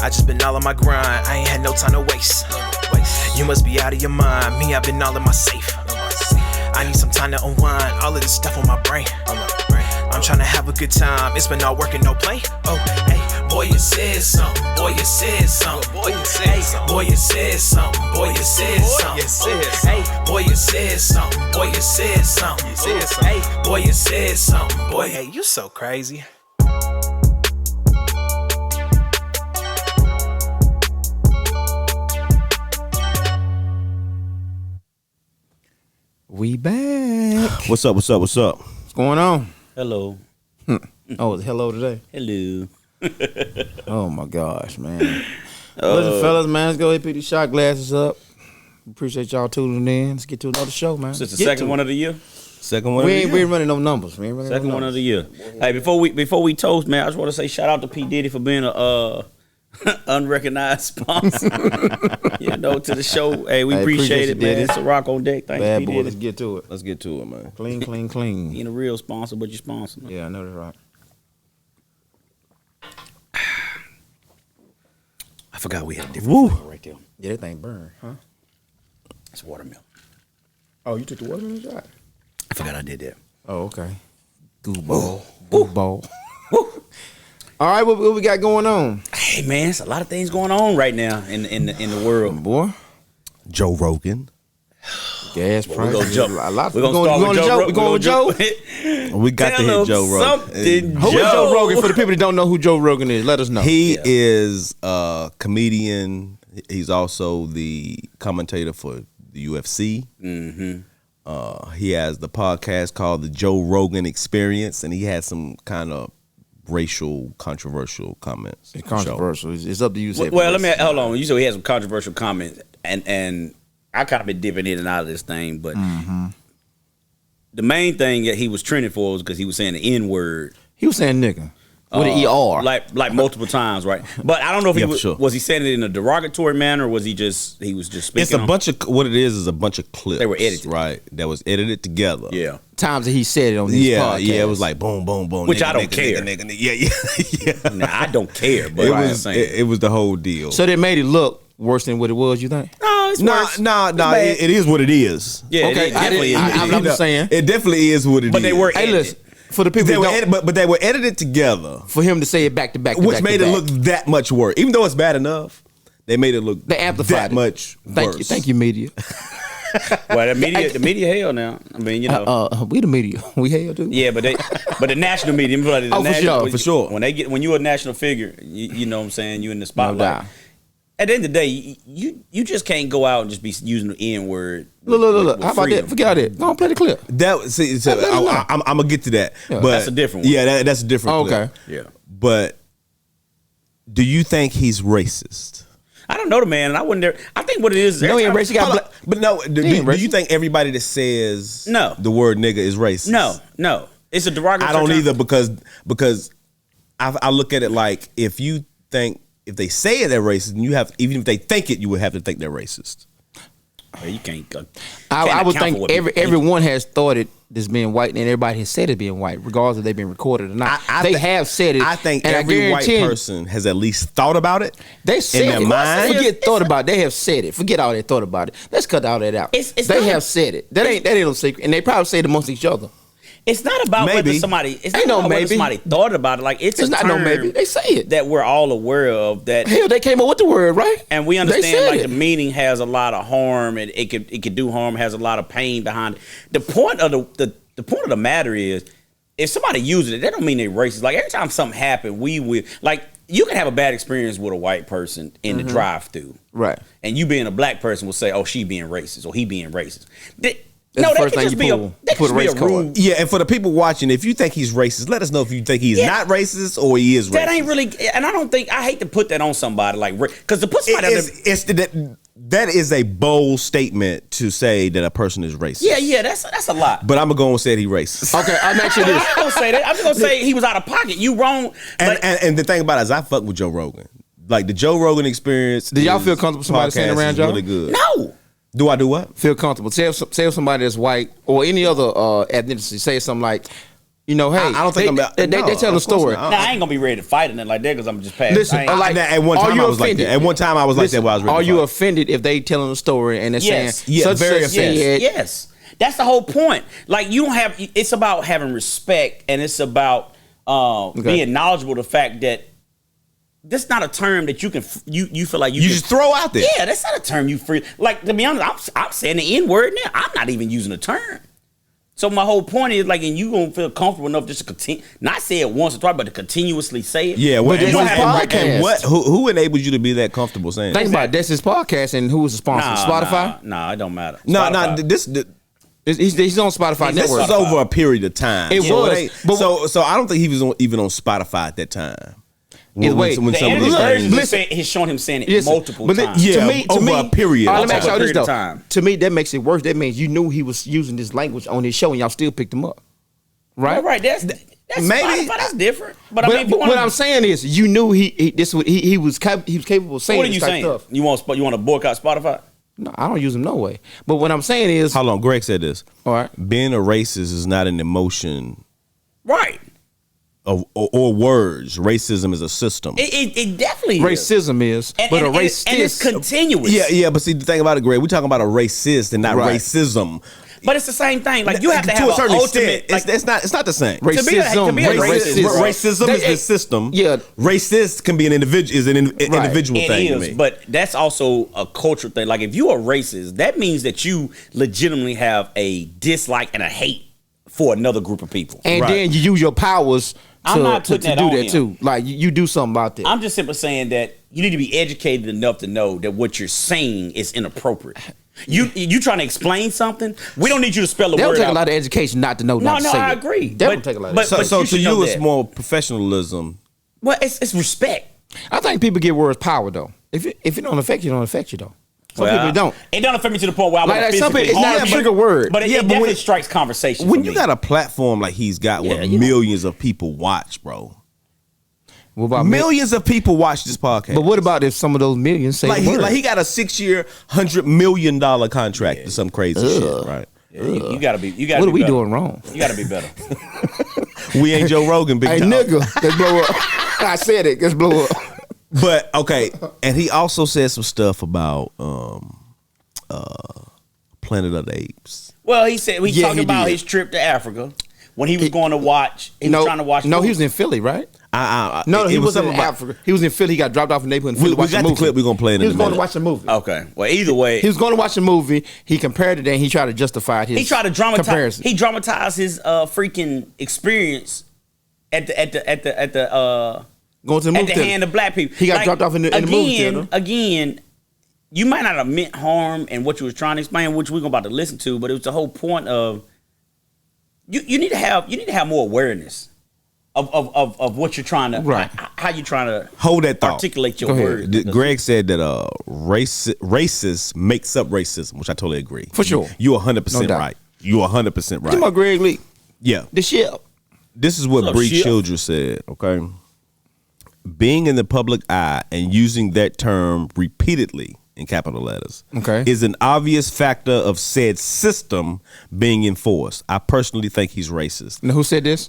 I just been all on my grind, I ain't had no time to waste. You must be out of your mind, me, I've been all in my safe. I need some time to unwind, all of this stuff on my brain. I'm trying to have a good time, it's been all work and no play. Oh, hey, boy, you said something, boy, you said something, boy, you said something, boy, you said something, boy, you said something, hey, boy, you said something, boy, you said something, hey, boy, you said something, boy, hey, you so crazy. We back. What's up? What's going on? Hello. Oh, it's hello today. Hello. Oh my gosh, man. Listen, fellas, man, let's go ahead and pick these shot glasses up. Appreciate y'all tuning in. Let's get to another show, man. Is this the second one of the year? Second one. We ain't running no numbers. Second one of the year. Hey, before we toast, man, I just want to say shout out to P Diddy for being a unrecognized sponsor. To the show. Hey, we appreciate it, man. It's a rock on deck. Thanks, Bad P boy, Diddy. let's get to it. Let's get to it, man. Clean. You ain't a real sponsor, but you sponsor. Yeah, I know that's right. I forgot we had a different flavor right there. Yeah, that thing burn, huh? It's watermelon. Oh, you took the watermelon shot? I forgot I did that. Oh, okay. Goofball. All right, what we got going on? Hey, man, it's a lot of things going on right now in the world, boy. Joe Rogan. Gas prices. We're gonna jump. We're going with Joe. We got to hit Joe Rogan. Who is Joe Rogan? For the people that don't know who Joe Rogan is, let us know. He is a comedian. He's also the commentator for the UFC. Mm-hmm. He has the podcast called the Joe Rogan Experience, and he had some kind of racial controversial comments. It's controversial. It's up to you. Well, let me hold on. You said he had some controversial comments, and I kind of been dipping in and out of this thing, but the main thing that he was trending for was because he was saying the N word. He was saying nigga with an ER, like multiple times, right? But I don't know if was he saying it in a derogatory manner, or was he just speaking? It's a bunch of what it is a bunch of clips. They were edited, right? That was edited together. Yeah. Times that he said it on these podcasts. Yeah, it was like boom, boom, boom. Which I don't care. Yeah. Nah, I don't care, but it was the whole deal. So they made it look worse than what it was. You think? No, it's worse. No. It is what it is. Yeah, okay. It definitely is. I'm just saying. It definitely is what it is. But they were edited. Hey, listen. For the people but they were edited together for him to say it back to back, which made it look that much worse. Even though it's bad enough, they made it look that much worse. Thank you, media. Well, the media hell now. I mean, we the media. We hell too. Yeah, but the national media. For sure. When you're a national figure, you know what I'm saying, you in the spotlight. No. At the end of the day, you just can't go out and just be using the N word. Look. How about that? Forget all that. Don't play the clip. I'm gonna get to that. Yeah. But that's a different one. Yeah, that's a different clip. Okay. Yeah. But do you think he's racist? I don't know the man, and I wouldn't. I think what it is. No, he ain't racist. But no, do you think everybody that says the word nigga is racist? No. It's a derogatory. I don't either because I look at it like if they say they're racist, and even if they think it, you would have to think they're racist. Well, you can't. I would think everyone has thought it as being white, and everybody has said it being white, regardless if they've been recorded or not. They have said it. I think every white person has at least thought about it. They said in their mind. Forget thought about it. They have said it. Forget all they thought about it. Let's cut all that out. They have said it. That ain't no secret, and they probably say it amongst each other. It's not about whether somebody. It's not about whether somebody thought about it. Like it's not no maybe. They say it that we're all aware of. That hell, they came up with the word, right? And we understand like the meaning has a lot of harm, and it could do harm. Has a lot of pain behind it. The point of the point of the matter is, if somebody uses it, that don't mean they're racist. Like every time something happens, like you can have a bad experience with a white person in the drive-through, right? And you being a black person will say, "Oh, she being racist," or "He being racist." That's the first thing you put a race card. Yeah, and for the people watching, if you think he's racist, let us know if you think he's not racist or he is racist. That ain't really, and I hate to put that on somebody, like, because to put somebody that is a bold statement to say that a person is racist. Yeah, that's a lot. But I'm gonna go and say he racist. Okay, I'm actually I'm not gonna say that. I'm just gonna say he was out of pocket. You wrong. And the thing about it is, I fuck with Joe Rogan. Like the Joe Rogan Experience. Do y'all feel comfortable somebody saying around y'all? Really good. No. Do I do what? Feel comfortable. Say if somebody that's white or any other ethnicity say something like, You know, hey, I don't think they tell a story. Now I ain't gonna be ready to fight or nothing like that because I'm just past. Listen, at one time I was like that. At one time I was like that. While I was ready are to you fight. offended if they telling a story and they're saying, very offended. Yes, that's the whole point. Like you don't have. It's about having respect, and it's about being knowledgeable of the fact that that's not a term that you can you feel like you can just throw out there. Yeah, that's not a term you free. Like to be honest, I'm saying the N word now. I'm not even using the term. So my whole point is like, and you gonna feel comfortable enough just to continue, not say it once or twice, but to continuously say it. Yeah, but you don't have and what? Who enables you to be that comfortable saying? Think about it. That's his podcast, and who is the sponsor? Spotify. Nah, it don't matter. No, He's on Spotify this network. was over a period of time. It was, but so I don't think he was even on Spotify at that time. Either way, when The some of edited those version things- is showing him saying it multiple times. Yeah, to me, over a period. Let me ask y'all Over a this period of though. time. To me, that makes it worse. That means you knew he was using this language on his show, and y'all still picked him up, right? Right. That's maybe Spotify, that's different. But I But, mean, if you what I'm saying is, you knew he was capable of saying what are this you type saying? stuff. You want to boycott Spotify? No, I don't use them no way. But what I'm saying is, Hold on, Greg said this. all right, Being a racist is not an emotion Right. or words. Racism is a system. It definitely is. racism is, but a racist and it's continuous. Yeah, but see the thing about it, Greg, we're talking about a racist and not Right. racism. But it's the same thing. Like you have to have a certain an extent. ultimate. Like, It's not the same. To be a racist, bro. Racism is the system. Yeah. Racist can be an individual. Is an individual thing to me. But that's also a cultural thing. Like if you are racist, that means that you legitimately have a dislike and a hate for another group of people. and Right. then you use your powers I'm to not putting that do on that him. too. Like you do something about that. I'm just simply saying that you need to be educated enough to know that what you're saying is inappropriate. You trying to explain something? We don't need you to spell the That word would take out. a lot of education not to know. No, not to no, say I it. agree. That would take a lot of but- So you to should know you, it's that. more professionalism. Well, it's respect. I think people get words power though. If it don't affect you, it don't affect you though. Some Well, people don't. It don't affect me to the point where I Like want to some people, physically. it's not a trigger word. But it, Yeah, it but definitely when- strikes conversation. When for you me. got a platform like he's got where you know. millions of people watch, bro. What about Millions of people watch this podcast. But what about if some of those millions say like the word? he got a 6-year, $100 million contract or some crazy shit, right? Yeah, you gotta be. You gotta. What be are we better. doing wrong? You gotta be better. We ain't Joe Rogan, big Hey, dog. nigga, let's blow up. I said it. Let's blow up. But okay, and he also said some stuff about Planet of the Apes. Well, he said we Yeah, talking he about did. his trip to Africa when he was going to watch. He was trying to watch. No, he was in Philly, right? No, he wasn't in Africa. He was in Philly. He got dropped off in the neighborhood in Philly. We got the clip we're gonna play in He a was going to minute. watch the movie. Okay. Well, either way, He was going to watch the movie. He compared it and he tried to justify his he tried to dramatize. comparison. He dramatized his freaking experience at the Going to the movie at the theater. hand of black people. He got dropped off in the movie theater. Again, you might not have meant harm in what you was trying to explain, which we're about to listen to, but it was the whole point of you need to have more awareness of what you're trying to Right. how you're trying to Hold that thought. articulate your Go ahead. words. Greg said that racist makes up racism, which I totally agree. For sure. You 100% No doubt. right. You 100% Come on, right. Greg Lee. Yeah. The ship. This is what Little Bree shit. Childress said, okay? Being in the public eye and using that term repeatedly in capital letters Okay. is an obvious factor of said system being enforced. I personally think he's racist. Now, who said this?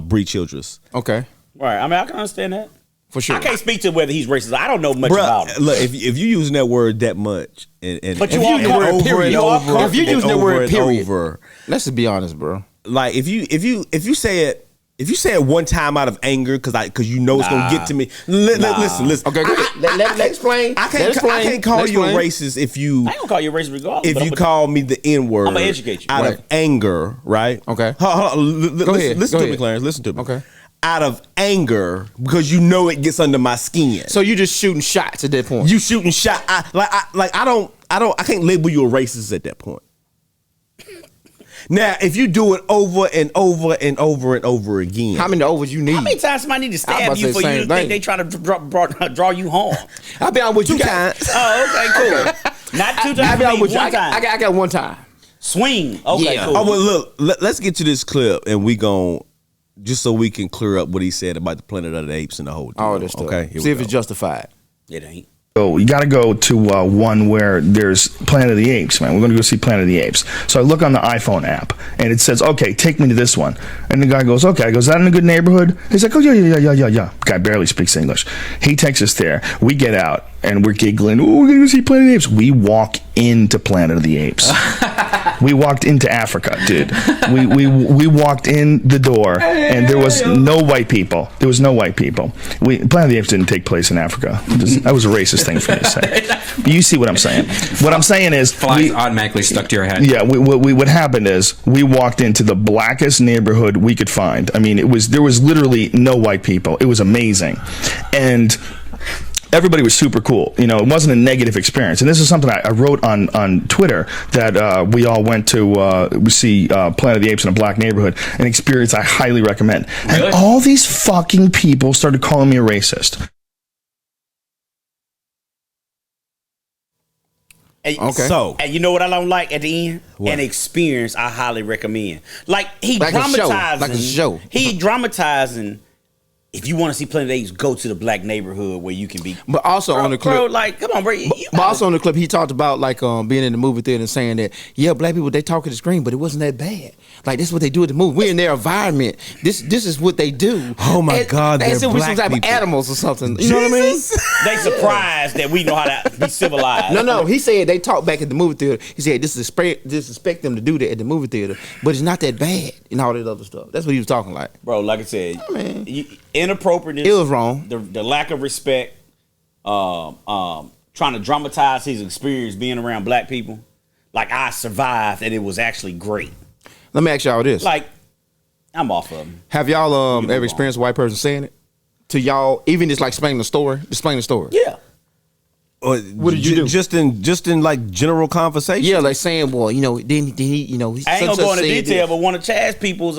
Bree Childress. Okay. Right. I mean, I can understand that. For sure. I can't speak to whether he's racist. I don't know much Bruh, about him. look, if you using that word that much and But you and are and comfortable. over Period. and You are over comfortable. If you're and using the over word and period. over, Let's just be honest, bro. like if you say it one time out of anger because you know it's gonna get to me. Listen. Okay, go ahead. Let explain. I can't call you a racist if you I ain't gonna call you racist regardless. if but you I'm call me the N word. I'ma educate you. out Right. of anger, right? Okay. Hold on, Go ahead. Listen Go to me, ahead. Clarence. Listen to me. Okay. Out of anger because you know it gets under my skin. So you just shooting shots at that point. You shooting shot. I can't label you a racist at that point. Now, if you do it over and over and over and over again, How many overs you need? How many times somebody need to I stab was you about for to say you to same think they trying to draw you home? I'll be honest with you. two times. Oh, okay, cool. Not two I'll times. be honest with you. One time. I got one time. Swing. Okay, Yeah. cool. Oh, well, look, let's get to this clip and we gon' just so we can clear up what he said about the Planet of the Apes and the whole deal. All this stuff. Okay, here See we if go. it's justified. It ain't. Oh, you got to go to one where there's Planet of the Apes, man. We're going to go see Planet of the Apes. So I look on the iPhone app, and it says, okay, take me to this one. And the guy goes, okay. I go, is that in a good neighborhood? He's like, oh, yeah. Guy barely speaks English. He takes us there. We get out, and we're giggling. Oh, we're going to go see Planet of the Apes. We walk into Planet of the Apes. We walked into Africa, dude. We walked in the door, and there was no white people. There was no white people. Planet of the Apes didn't take place in Africa. That was a racist thing for me to say. You see what I'm saying? What I'm saying is, flies automatically stuck to your head. Yeah. What happened is we walked into the blackest neighborhood we could find. I mean, there was literally no white people. It was amazing, and everybody was super cool. You know, it wasn't a negative experience. And this is something I wrote on Twitter, that we all went to see Planet of the Apes in a black neighborhood, an experience I highly recommend. Really? And all these fucking people started calling me a racist. Okay. So, and you know what I don't like at the end? What? An experience I highly recommend. Like, he Like a show. dramatizing. Like a show. He dramatizing. If you want to see Planet of the Apes, go to the black neighborhood where you can be. But also on the clip, bro, like, come on, bro. But also on the clip, he talked about like being in the movie theater and saying that, yeah, black people, they talk at the screen, but it wasn't that bad. Like, this is what they do at the movie. We're in their environment. This is what they do. Oh my God, As they're if we're some black type people. of animals or something. You know what I mean? They surprised that we know how to be civilized. No. He said they talk back at the movie theater. He said disrespect them to do that at the movie theater, but it's not that bad and all that other stuff. That's what he was talking like. Bro, like I said, man. Inappropriateness. It was wrong. The lack of respect, trying to dramatize his experience being around black people. Like, I survived and it was actually great. Let me ask y'all this. Like, I'm off of him. Have y'all ever experienced a white person saying it to y'all, even just like explaining the story? Yeah. what did you do? Just in like general conversation? Yeah, like saying, well, you know, then he, you know, I ain't gonna go into detail, but one of Chaz people's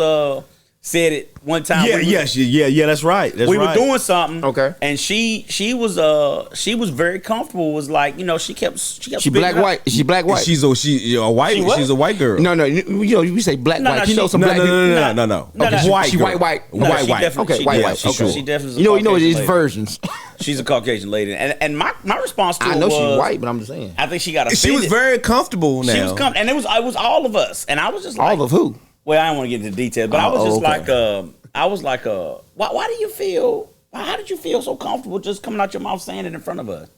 said it one time. Yeah, that's right. We were doing something. Okay. And she was very comfortable. Was like, you know, she kept She black white. Is she black white? She's a white. She what? She's a white girl. No, you know, we say black No, white. no, You know, she- some black people. No. Okay, White she girl. white. No, White. she definitely- Okay, she- white. yeah, Okay. she- she definitely is a You know, Caucasian it's lady. versions. She's a Caucasian lady, and my response to I it know was, she's white, but I'm just saying. I think she got offended. She was very comfortable now. She was comfortable, and it was all of us, and I was just like, All of who? well, I don't want to get into details, but I was just okay. like, why do you feel? How did you feel so comfortable just coming out your mouth saying it in front of us?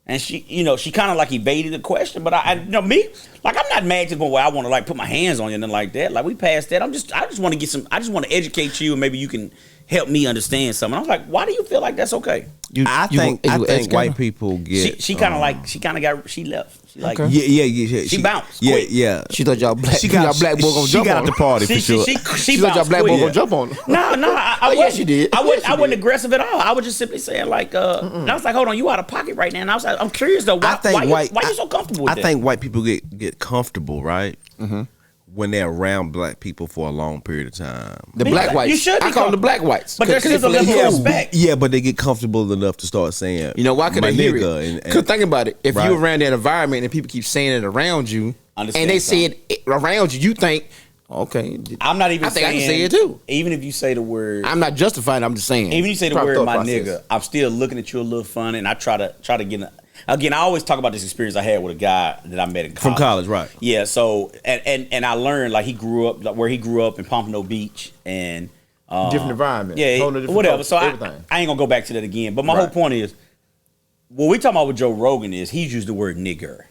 And she, you know, she kind of like evaded the question, but I, you know, me, like, I'm not mad to the point where I want to like put my hands on you and nothing like that. Like, we passed that. I just want to get some. I just want to educate you, and maybe you can help me understand something. I was like, why do you feel like that's okay? I think white people get. She kind of she left. She like, Okay. Yeah. She bounced. Yeah, quick. yeah. She thought y'all black. She got black boy gonna she jump got on out the her. party for She sure. She thought y'all bounced black boy quick. gonna jump on her. No, I yeah, she did. I Yeah, she wasn't did. aggressive at all. I was just simply saying like, and I was like, hold on, you out of pocket right now. And I was like, I'm curious though, why you so comfortable with that? I think white people get comfortable, right? Mm-hmm. When they're around black people for a long period of time. The black whites. You should be I call them the black whites. But there's still a level of respect. Yeah, but they get comfortable enough to start saying, You know why? Could my they hear nigga it? Because think about it. If Right. you're around that environment and people keep saying it around you, Understand and they something. say it around you, you think, okay. I'm not even I think saying. I can say it too. Even if you say the word, I'm not justifying. I'm just saying. even if you say the Proper word thought my process. nigga, I'm still looking at you a little funny, and I try to get. Again, I always talk about this experience I had with a guy that I met in college. from college, right? Yeah, so and I learned like he grew up like, where he grew up in Pompano Beach and Different environment. Yeah, Totally different whatever. culture, So everything. I ain't gonna go back to that again. But my whole point is, what we talking about with Joe Rogan is he's used the word nigger.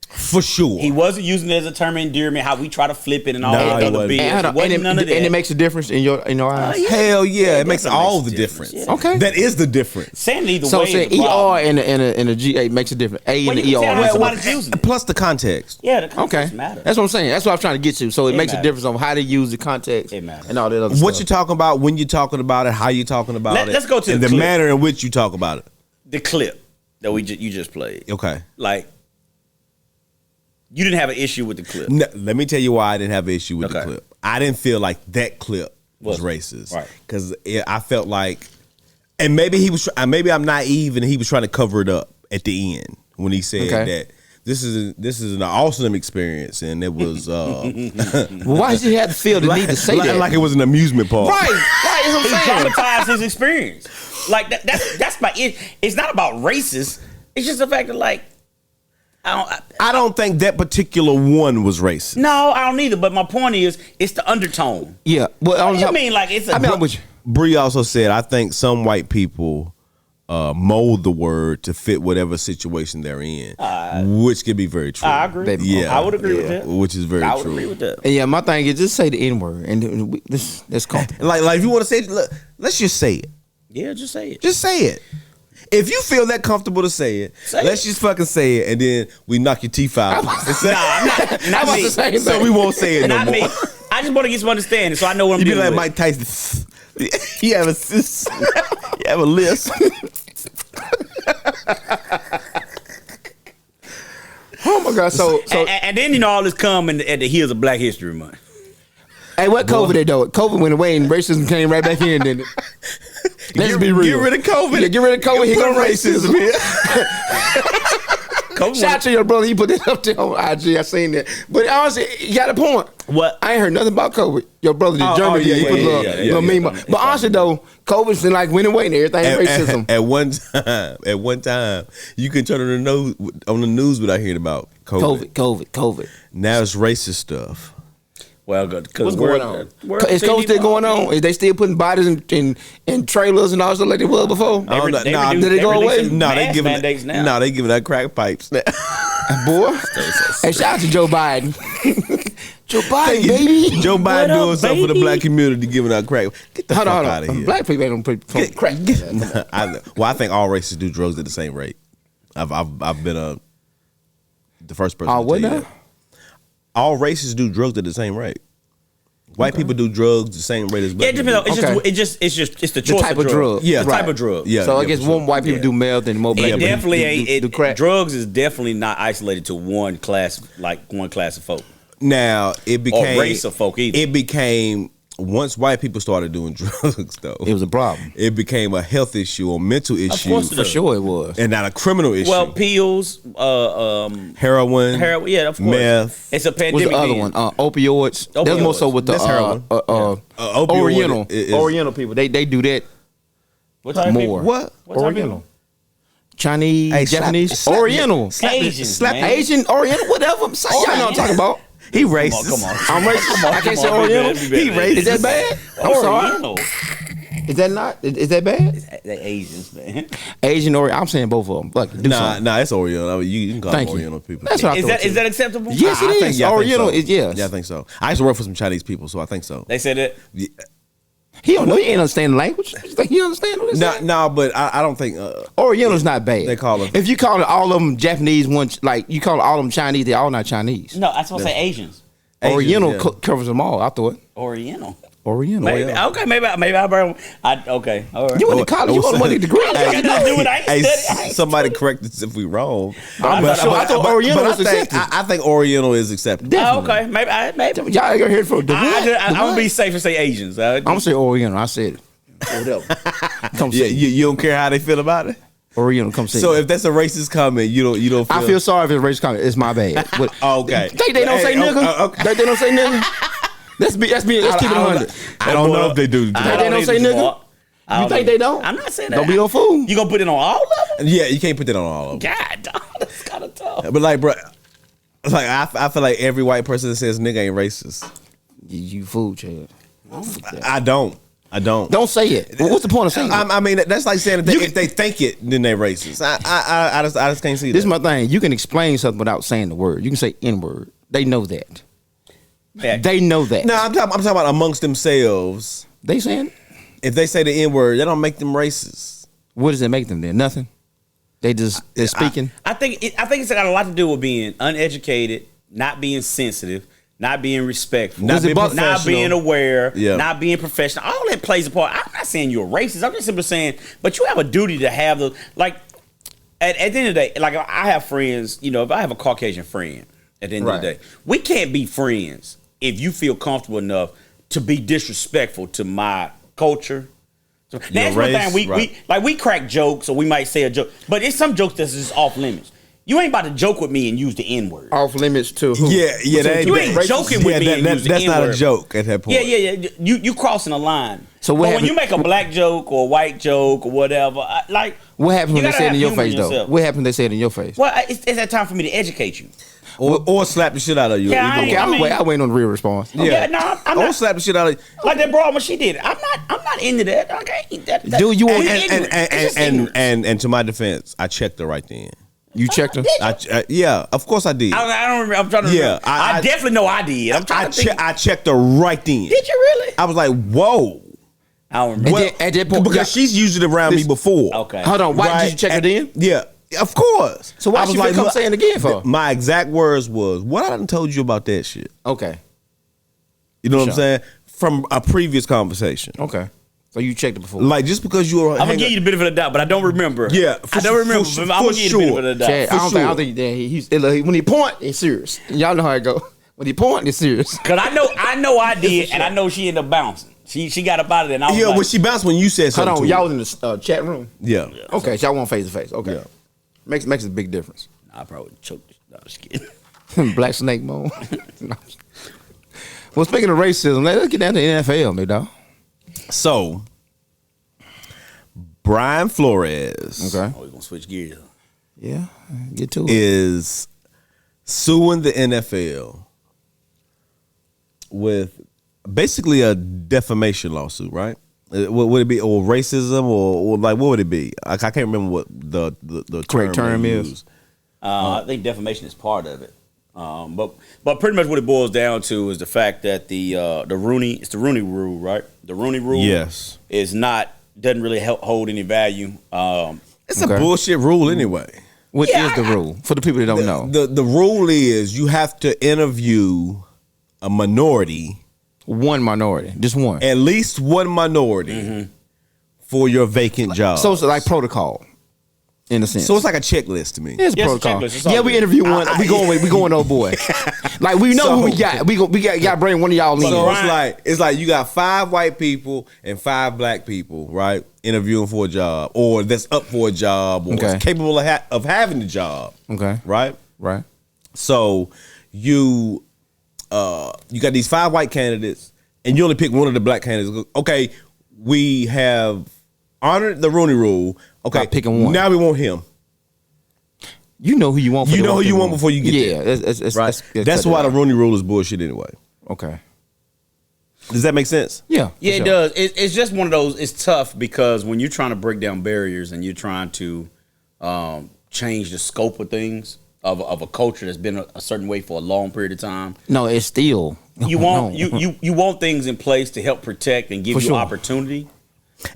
For sure. He wasn't using it as a term of endearment, how we try to flip it and all Nah, that he other wasn't. BS. And, It wasn't none of that. and it makes a difference in your eyes. yeah. Hell yeah, it makes definitely all makes the a difference. difference. Yeah. Okay. That is the difference. Saying it either So way saying is a problem. ER and a GA makes a difference. A Well, and you the can tell ER. when somebody's using it. Plus the context. Yeah, the Okay, context matters. that's what I'm saying. That's what I'm trying to get to. So it makes a matters. difference on how to use the context It matters. and all that other stuff. What you talking about, when you're talking about it, how you talking about it. Let's go to and the the clip. manner in which you talk about it. The clip that you just played. Okay. Like, you didn't have an issue with the clip. No, let me tell you why I didn't have an issue with the Okay. clip. I didn't feel like that clip was racist. Right. Because I felt like, and maybe he was, maybe I'm naive and he was trying to cover it up at the end when he said that this is an awesome experience and it was Well, why did you have to feel the need to say that? like it was an amusement park. Right, that's what He I'm saying. dramatized his experience. Like that's my. It's not about racist. It's just the fact that like. I don't think that particular one was racist. No, I don't either. But my point is, it's the undertone. Yeah. Well, What do you mean? Like it's a. I'm with you. Bree also said, I think some white people mold the word to fit whatever situation they're in, which can be very true. I agree. Yeah, I would agree with that. Which is very true. I would agree with that. And yeah, my thing is just say the N word, and that's comfortable. Like if you want to say it, look, let's just say it. Yeah, just say it. Just say it. If you feel that comfortable to say it, let's just fucking say it, and then we knock your teeth out. Not me. So we won't say it no Not more. me. I just want to get some understanding, so I know what I'm You be dealing like with. Mike Tyson. You have a list. Oh my God! So And then all this come at the heels of Black History Month. hey, what COVID did though? COVID went away and racism came right back in. Didn't it? Let's be real. Get rid of COVID. Yeah, get rid of COVID. Here Put go racism. COVID Shout out to your brother. He put it up there on IG. I seen that. But honestly, you got a point. What? I ain't heard nothing about COVID. Your brother did Germany. yeah, He put a yeah, little, yeah, little yeah, meme. But honestly though, COVID's been like went away and everything. Racism. At one time, you can turn on the news without hearing about COVID. Now it's racist stuff. Well, good. What's going on? Is COVID still going on? Is they still putting bodies in trailers and all stuff like they was before? Did it go away? No, they giving mandates now. No, they giving out crack pipes. Boy. Hey, shout out to Joe Biden. Joe Biden, baby. Joe Biden up, doing something for the baby? black community, giving out crack. Get the fuck out of here. Black people ain't gonna put crack. I think all races do drugs at the same rate. I've been the first person. What to tell you now? that. All races do drugs at the same rate. White people do drugs the same rate as black Yeah, it people. depends. It's the choice type of of drug. drug. Yeah, the type right. of drug. Yeah. So I guess for sure. more white people do meth and more black It people definitely do crack. drugs is definitely not isolated to one class, like one class of folk. Now it became race of folk either. It became once white people started doing drugs, though. It was a problem. It became a health issue or mental issue, course it For is. sure it was. and not a criminal issue. Well, pills, heroin, yeah, of course. meth. It's a What's pandemic. the other one? Opioids. That's more so with the That's heroin. Opioid Oriental. is- Oriental people. They do that What type of more. people? What? What type of Oriental. Chinese, Hey, slap- Japanese, slap- Oriental. Asians, man. Asian, Oriental, whatever. Y'all know what I'm talking about. He racist. Come on. I'm racist. I can't say Oriental. He racist. Is that bad? I'm sorry. Oriental. Is that not? Is that bad? They Asians, man. Asian or I'm saying both of them. Fuck it, do something. Nah, it's Oriental. I mean, you can call Thank them you. Oriental people. That's what I thought. Is that acceptable? Yes, it I is. think- yeah, I think Oriental so. is yes. Yeah, I think so. I used to work for some Chinese people, so I think so. They said that. He don't know. He ain't understand the language. You think he understand what it's No, but I don't think. Oriental's not bad. They call them- If you call it all of them Japanese, one like you call all of them Chinese, they all not Chinese. No, I supposed to say Asians. Oriental yeah. covers them all. I thought Oriental. Oriental. Maybe. Okay, maybe I burn. Okay, all right. You went to college. You want a degree. I got to do it. I ain't Hey, study. somebody correct us if we wrong. I'm not sure. I thought Oriental was accepted. I think Oriental is accepted. Definitely. Okay, maybe. Y'all ain't gonna hear it from the I'm gonna be safe and say Asians. I'm gonna say Oriental. I said it. Whatever. Come Yeah, see. you don't care how they feel about it. Oriental. Come see. So if that's a racist comment, you don't. I feel sorry if it's racist comment. It's my bad. But Okay. Think they don't say nigga? Okay. Think they don't say nigga? Let's keep it 100. I don't know if they do. Think they don't say nigga? You think they don't? I'm not saying that. Don't be no fool. You gonna put it on all of them? Yeah, you can't put that on all of them. God, dog, that's kind of tough. But like, bro, like I feel like every white person that says nigga ain't racist. You fool, Chad. I don't. Don't say it. What's the point of saying it? I mean, that's like saying that if they think it, then they racist. I just can't see that. This is my thing. You can explain something without saying the word. You can say N word. They know that. Yeah. They know that. No, I'm talking about amongst themselves. They saying, If they say the N word, that don't make them racist. what does it make them then? Nothing. They're speaking. I think it's got a lot to do with being uneducated, not being sensitive, not being respectful, Not being not professional. being aware, Yeah. not being professional. All that plays a part. I'm not saying you're a racist. I'm just simply saying, but you have a duty to have the like. At the end of the day, like I have friends. You know, if I have a Caucasian friend, at the end of the day, we can't be friends if you feel comfortable enough to be disrespectful to my culture. So that's one race, thing we crack jokes or we might say a joke, but it's some jokes that's just off limits. You ain't about to joke with me and use the N-word. Off limits to who? Yeah, You ain't joking with me and use the that's not a N-word. joke at that point. Yeah. You crossing a line. So but what when happened- you make a black joke or a white joke or whatever, What happened when you they gotta said it have in your humor face, though? yourself. What happened when they said it in your face? Well, it's that time for me to educate you. Or slap the shit out of you. Yeah, Either Okay, way. I mean- I wait on the real response. Yeah, no, I'm or not. slap the shit out of you. Like that broad when she did it. I'm not into that. Okay, Dude, you want- we ignorant. It's just ignorance. And to my defense, I checked her right then. You checked her? Yeah, of course I did. I don't remember. I'm trying to remember. I definitely know I did. I'm trying to think. I checked her right then. Did you really? I was like, whoa. I don't remember. And then, at that point, Because she's used it around me before. Okay. Hold on, why did Right? you check her then? Yeah, of course. So why I she was finna come look, saying it again for? My exact words was, what I done told you about that shit. Okay, You know what Sure. I'm saying? From a previous conversation. okay. So you checked it before? Like, just because you were I'm gonna give you the benefit of the doubt, but I don't remember. Yeah, I don't remember. for but I'm gonna give you the benefit sure. of the doubt. Chad, I for don't think he's when he point, it's serious. Y'all know how it go. When he point, it's serious. Cause I know I did, and I know she ended up bouncing. She got up out of there. And I was Yeah, like, when she bounced when you said Hold something. on, to y'all her. was in the chat room. Yeah. Okay, so y'all want face to face. Okay, Yeah. makes a big difference. I probably choked. No, just kidding. Black snake moan. No. Well, speaking of racism, let's get down to the NFL, big dog. So, Brian Flores Okay. Oh, we're gonna switch gears. Yeah, get to it. is suing the NFL with basically a defamation lawsuit, right? What would it be, or racism, or like what would it be? I can't remember what the Correct term they is. used. I think defamation is part of it. But pretty much what it boils down to is the fact that the Rooney Rule, right? The Rooney Rule, Yes. doesn't really hold any value. It's Okay. a bullshit rule anyway. What Yeah, is the rule for the people that don't know? The rule is you have to interview a minority, One minority, just one. at least one minority, for your vacant job. So it's like protocol, in a sense. So it's like a checklist to me. It's Yeah, it's a protocol. checklist. It's all Yeah, we good. interview one. We going old boy. Like we know So- who we got. We got to bring one of y'all in. So Brian- it's like you got 5 white people and 5 black people, right? Interviewing for a job, or that's up for a job, or Okay. is capable of having the job, Okay. right? Right. So you got these 5 white candidates, and you only pick one of the black candidates. Okay, we have honored the Rooney Rule. Okay, By picking one. Now we want him. You know who you want. You know who you want before you get there. there. Right. That's why the Rooney Rule is bullshit anyway. Okay. Does that make sense? Yeah. Yeah, for it sure. does. It's just one of those. It's tough because when you're trying to break down barriers and you're trying to change the scope of things of a culture that's been a certain way for a long period of time, No, it's still. you want No. you want things in place to help protect and give For you sure. opportunity.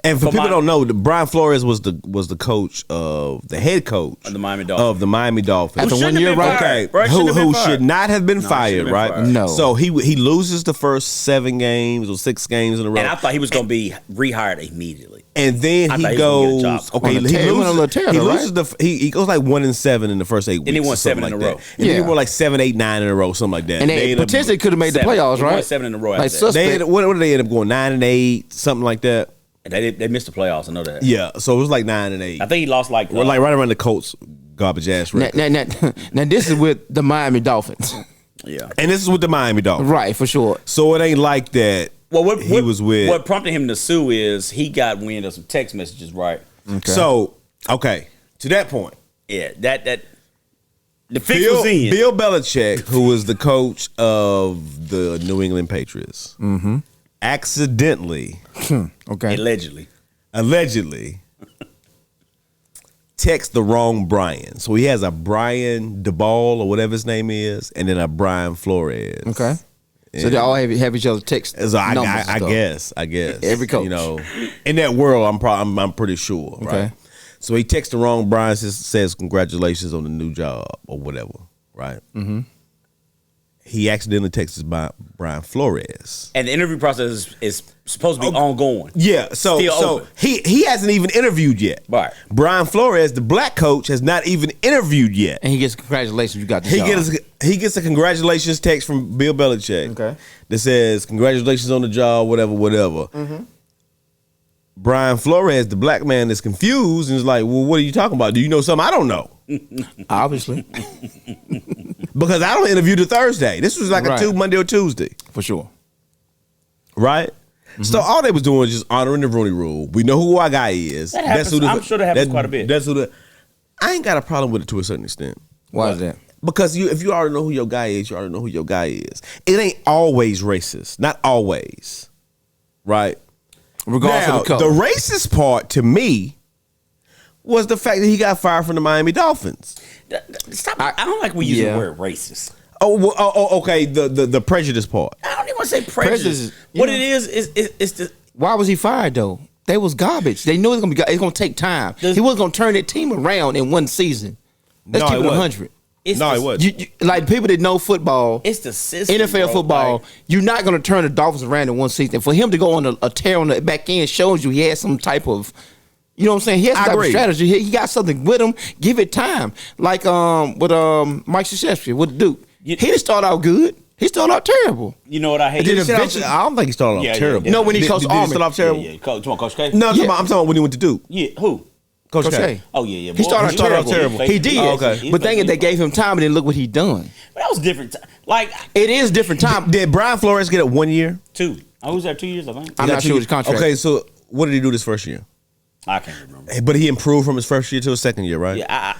And for But people my- who don't know, Brian Flores was the coach of the head coach Of the Miami Dolphins. Of the Miami Dolphins. After Who 1 shouldn't year, have been right? fired. Okay, Bro, shouldn't have been who fired. should not have been No, shouldn't fired, have been right? fired. No. So he loses the first 7 games or 6 games in a row, And I thought he was going to be rehired immediately. and then I he thought he was gonna get a goes. job. Okay, On a he tear- he went on a loses. tear, He though, loses he goes like 1-7 in the first 8 weeks. Then he won or something 7 in like a row. that. And then he Yeah. won like 7, 8, 9 in a row, something like that. And they ended up- potentially could have made the 7. playoffs, He won right? 7 in a row Like after that. suspect. what did they end up going? 9 and 8, something like that. And they missed the playoffs. I know that. Yeah, so it was like 9 and 8. I think he lost like Well, like right around the Colts garbage ass record. Now this is with the Miami Dolphins, yeah. And this is with the Miami Dolphins. right? For sure. So it ain't like that. Well, what prompted him to sue is he got wind of some text messages, right? Okay. So, okay, to that point, Yeah, that the fix was in. Bill Belichick, who was the coach of the New England Patriots, accidentally, Okay. allegedly, text the wrong Brian. So he has a Brian DeBall or whatever his name is, and then a Brian Flores. Okay. So they all have each other text So I numbers and stuff. guess. Every coach. You know, in that world, I'm pretty sure. Right? Okay. So he texts the wrong Brian, says congratulations on the new job or whatever. Right. Mm-hmm. He accidentally texts Brian Flores. And the interview process is supposed to be ongoing. Yeah. So Still so open. he hasn't even interviewed yet. Right. Brian Flores, the black coach, has not even interviewed yet. And he gets congratulations. You got the job. He gets a congratulations text from Bill Belichick. Okay. That says congratulations on the job, whatever. Mm-hmm. Brian Flores, the black man, is confused and is like, "Well, what are you talking about? Do you know something I don't know?" Obviously, because I don't interview the Thursday. This was like Right. a Monday or Tuesday, for sure. right? So all they was doing was just honoring the Rooney Rule. We know who our guy is. That happens. I'm sure that happens quite a bit. That's who I ain't got a problem with it to a certain extent. Why is that? Because if you already know who your guy is, you already know who your guy is. It ain't always racist. Not always. Right? Regardless Now, of the color. the racist part to me was the fact that he got fired from the Miami Dolphins. Stop. I don't like we use the word racist. Okay. The prejudice part. I don't even want to say prejudice. Prejudice, What yeah. it is the. Why was he fired though? They was garbage. They knew it's gonna take time. He wasn't gonna turn that team around in one season. Let's keep it 100. It's No, the, it wasn't. Like people that know football, It's the system. NFL bro. football, Like, you're not going to turn the Dolphins around in one season. For him to go on a tear on the back end shows you he had some type of, you know what I'm saying? He has some I type agree. of strategy. He got something with him. Give it time. Like with Mike Krzyzewski with Duke. He didn't start out good. He started out terrible. you know what I hate? Did He it started eventually- off- I don't think he started off Yeah, terrible. yeah. No, when he Did- coached did he Army. start off terrible? Yeah. Coach K. No, Yeah. I'm talking about when he went to Duke. Yeah. Who? Coach Coach K. K. Oh yeah. He started out terrible. He did. Oh, okay. But thing is, they gave him time and then look what he done. But that was different. Like It is different time. Did Brian Flores get it 1 year? 2. I was there 2 years. I think. I'm He got not 2 sure years. his contract. Okay, so what did he do this first year? I can't remember. But he improved from his first year to his second year, right? Yeah.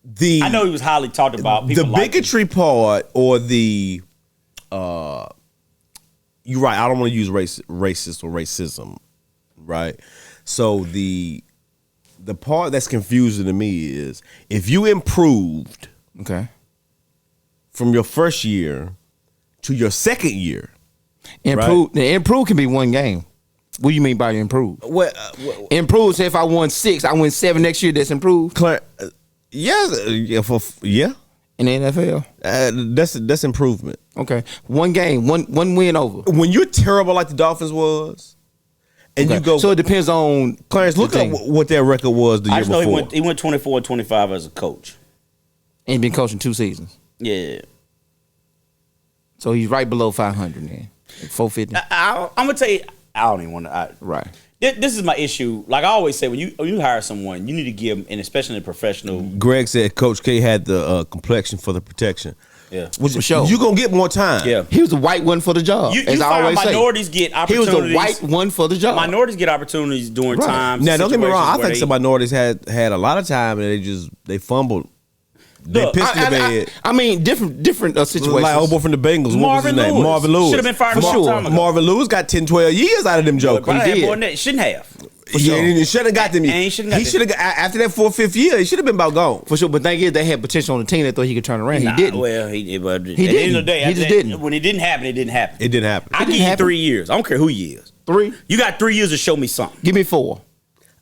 The I know he was highly talked about. People the liked him. bigotry part or the you're right, I don't want to use racist or racism, right? So the part that's confusing to me is if you improved Okay. from your first year to your second year, Improve. The improve can be one game. What do you mean by improve? Improve. Say if I won 6, I win 7 next year. That's improved yeah, in the NFL. that's improvement. Okay, one game, one win over. When you're terrible like the Dolphins was, and you Okay. go, So it depends on Clarence, look the up thing. what their record was the I year just know before. he went 24-25 as a coach. Ain't been coaching 2 seasons, Yeah. so he's right below 500 then, 450. I'm gonna tell you. I don't even want to. Right. This is my issue. Like I always say, when you hire someone, you need to give them, and especially in professional. Greg said Coach K had the complexion for the protection. Yeah. For sure. You gonna get more time. Yeah. He was the white one for the job. You as I find always say. minorities get He was opportunities. the white one for the job. Minorities get opportunities during Right. times. Now don't get me wrong. I situations where think some minorities had a lot of time and they fumbled. They Look, pissed in the bed. I mean, different situations. Like old boy from the Bengals. What Marvin was his name? Lewis. Marvin Lewis. Should have been fired For a long sure. time ago. Marvin Lewis got 10, 12 years out of them jokers. Probably had did. more than that. Shouldn't have. Yeah, he shouldn't have got them. And he shouldn't got He them. should have got after that 4th, 5th year. He should have been about gone. For sure, but thing is, they had potential on the team. They thought he could turn around. Nah, he didn't. Well, he but at the end didn't. of the day, He after just that, didn't. When it didn't happen, it didn't happen. It didn't happen. I didn't give you happen. 3 years. I don't care who he is. 3. You got 3 years to show me something. Give me 4.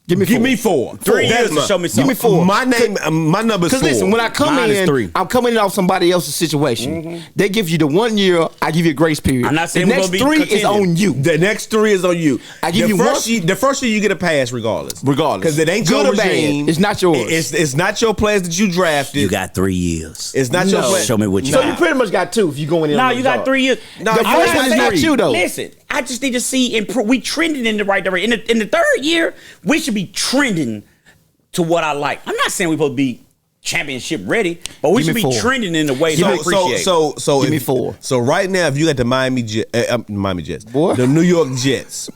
Give me 4. Give me 4. 3 That's years to my- show me Give me something. 4. My name, my number's 4. Because listen, when I come Mine is in, 3. I'm coming in off somebody else's situation. They give you the 1 year, I give you a grace period. I'm not saying the we're next gonna be 3 is contending. on you. The next 3 is on you. I give you the first year you get a pass regardless. Because it ain't Good your or bad, regime. it's not yours. It's not your players that you drafted. You got 3 years. It's not your No. players. Show me what you So got. you pretty much got 2 if you go in there. No, on you the got job. 3 years. No, The I'm first one is not you though. Listen, I just need to see improve. We trending in the right direction. In the 3rd year, we should be trending to what I like. I'm not saying we're supposed to be championship ready, but we Give should me be 4. trending in the way that I appreciate. So Give me if- 4. So right now, if you got the Miami Jets, Boy. the New York Jets,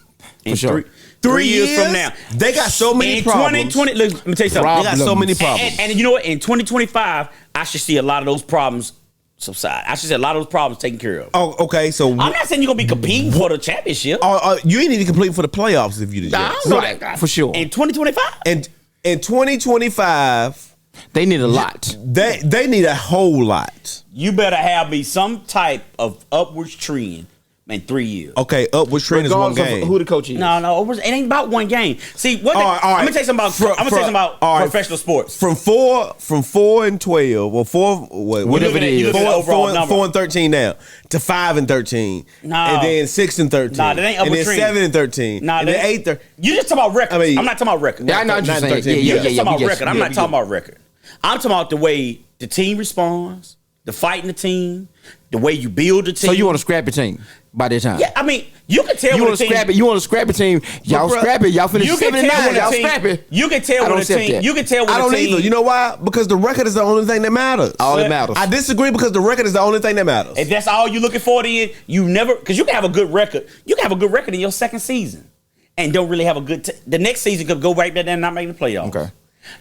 in sure. 3 years from now, they got so many in problems. 2020, look, let me tell you something. They got so many problems. And you know what? In 2025, I should see a lot of those problems subside. I should see a lot of those problems taken care of. Oh, okay. So I'm not saying you're gonna be competing for the championship. you ain't even complete for the playoffs if you the Nah, I Jets. don't know Right, that. for sure. In 2025, And in 2025, They need a lot. they need a whole lot. you better have me some type of upwards trend in 3 years. Okay, upward trend is one Regardless game. of who the coach is. No, it ain't about one game. See, what? All right, all right. I'm gonna tell you something about. I'm gonna tell you something about all right. professional sports. From 4 and 12, or 4 Whatever it is. You look at the overall number. 4 and 13 now to 5 and 13, No. and then 6 and 13, Nah, that ain't and upward then trend. 7 and 13, Nah, and then that- 8. You just talking about records. I mean- I'm not talking about record. Yeah, I know what you're 9, saying. 13, Yeah, yeah. yeah, Just yeah. talking about we get record. you. I'm Yeah, not we talking get about record. I'm talking about the way the team responds, the fighting the team, the way you build the team. So you want to scrap your team? by that time. Yeah, I mean, you can tell You when want a to team. scrap it? You want to scrap a team? Y'all bruh, scrap it. Y'all finish You can 79. tell when Y'all a team. scrap it. You can tell I when don't a accept team. that. You can tell when I don't a team. either. You know why? Because the record is the only thing that matters. All that matters. I disagree because the record is the only thing that matters. If that's all you're looking for, then you never, because you can have a good record. You can have a good record in your second season, and don't really have a good. The next season could go right there and not make the playoffs. Okay.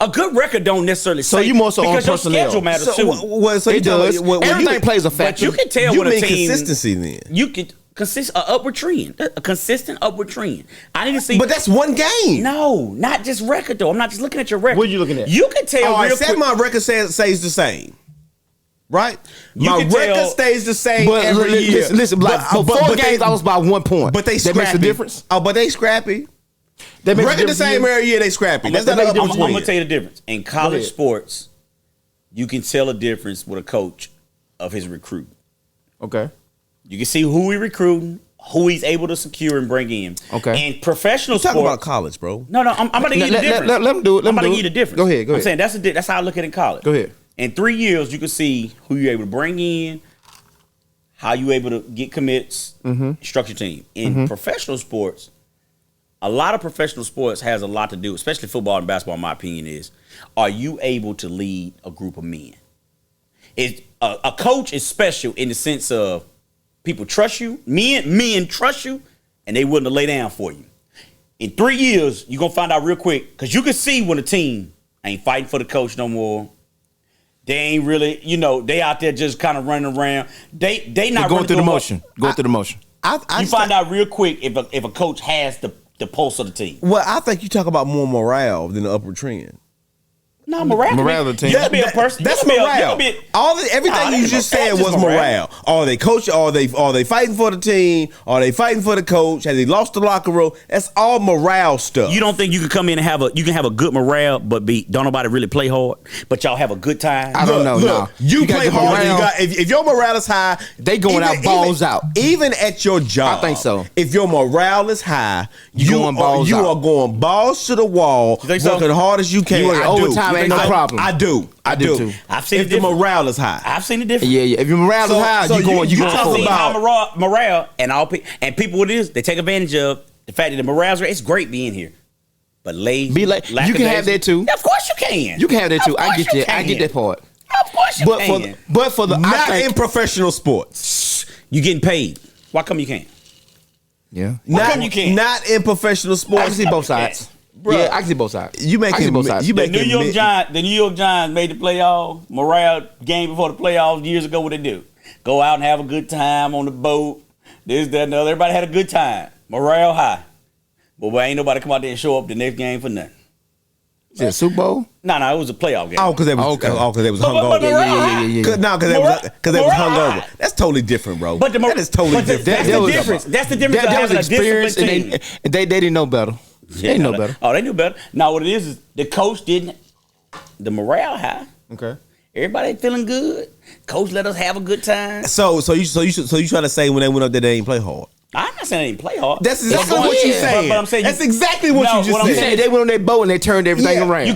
A good record don't necessarily. So say, you more so on because your personnel. schedule matters too. So It does. Everything plays a factor. But you can tell You when a mean team consistency then? You can upward trend, a consistent upward trend. I need to see. But that's one game. No, not just record though. I'm not just looking at your record. What are you looking at? You can tell All right, real say quick. my record stays the same. Right? You My can record tell- stays the same But every year. listen, like for four games, I was by 1 point. But they that scrappy. makes a difference. Oh, but they scrappy. That makes a Record the difference same to you? every year, they scrappy. That's that not make a up I'm difference gonna tell you the difference. In college ahead. sports, you can tell a difference with a coach of his recruit. Okay. You can see who he recruiting, who he's able to secure and bring in. Okay. And professional Talk sports. about college, bro. No, I'm about to give you the Let- difference. let him do it. Let I'm him about to do give you it. the difference. Go ahead, go I'm ahead. saying that's how I look at it in college. Go ahead. In 3 years, you can see who you're able to bring in, how you able to get commits, structure team. In professional sports, a lot of professional sports has a lot to do, especially football and basketball, in my opinion, is are you able to lead a group of men? A coach is special in the sense of people trust you, men trust you, and they willing to lay down for you. In 3 years, you're going to find out real quick, because you can see when a team ain't fighting for the coach no more. They ain't really, they out there just kind of running around. They not Going really through the doing motion. Going through the motion. I You find out real quick if a coach has the pulse of the team. Well, I think you talk about more morale than the upward trend. No, morale. Morale of the team. You can be a person. That's you can morale. Be a, you can be, Everything Nah, you that just ain't said just was morale. morale. Are they coach? Are they fighting for the team? Are they fighting for the coach? Have they lost the locker room? That's all morale stuff. You don't think you can come in and have a good morale, but don't nobody really play hard, but y'all have a good time? I don't know. Look, Nah. you got play the hard. morale. If your morale is high, They going out balls out. Even at your job, I think so. If your morale is high, You going balls out. are going balls to the wall, You think so? working hard as you can. You working I do. overtime, You ain't think no so? problem. I do. I do too. I've seen If it the different. morale is high. I've seen it different. Yeah, yeah. If your morale is high, so you going you going talk I've forward. seen about- high morale, and people what it is, they take advantage of the fact that the morale's right. It's great being here, but lazy. Be like- you can have that too. Yeah, of course you can. You can have that too. Of I course get you that. I get can. that part. Of course you can. But for the I Not think, in professional sports. You getting paid. Why come you can't? yeah. Not, come you can't? not in professional I sports. can see both sides. Bruh. Yeah, I can see both sides. You I can see both sides. you The make New York Giants made the playoffs. Morale game before the playoffs years ago. What they do? Go out and have a good time on the boat. This, that, and the other. Everybody had a good time. Morale high. But ain't nobody come out there and show up the next game for nothing. Is it a Super Bowl? No, it was a playoff game. Oh, because they was Okay. hungover. Yeah. Because they was hungover. That's totally different, bro. But that is totally different. That's the difference. That's the difference. That of was having a experience, disciplined team. and they didn't know better. They didn't know better. Oh, they knew better. Now what it is the coach didn't. The morale high. Okay. Everybody feeling good. Coach let us have a good time. So you trying to say when they went up there they ain't play hard? I'm not saying they didn't play hard. That's exactly going- what you yeah. saying. But I'm saying that's you- exactly what No, you just what I'm You said. said they went on their boat and they turned everything Yeah. around. You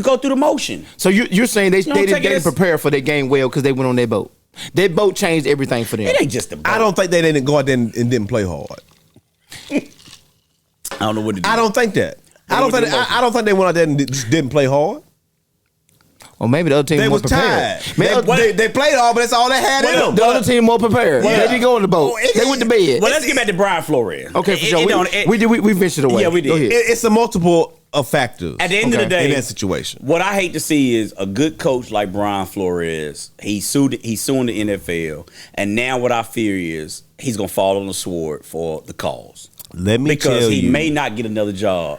go through the motion. So you're saying they don't didn't take it as- prepare for their game well because they went on their boat. Their boat changed everything for them. It ain't just the boat. I don't think they didn't go out there and didn't play hard. I don't know what to do. I don't think that. I don't think they went out there and just didn't play hard. Or maybe the other team They more was prepared. tired. Maybe They played hard, but that's all they had in them. the other team more prepared. Well, They didn't go on the boat. They went to bed. Well, let's get back to Brian Flores. Okay, for sure. We ventured away. Yeah, we did. Go ahead. It's a multiple of factors. At the end of the day, in that situation, what I hate to see is a good coach like Brian Flores. He's suing the NFL, and now what I fear is he's gonna fall on the sword for the cause. let me Because tell he you. may not get another job.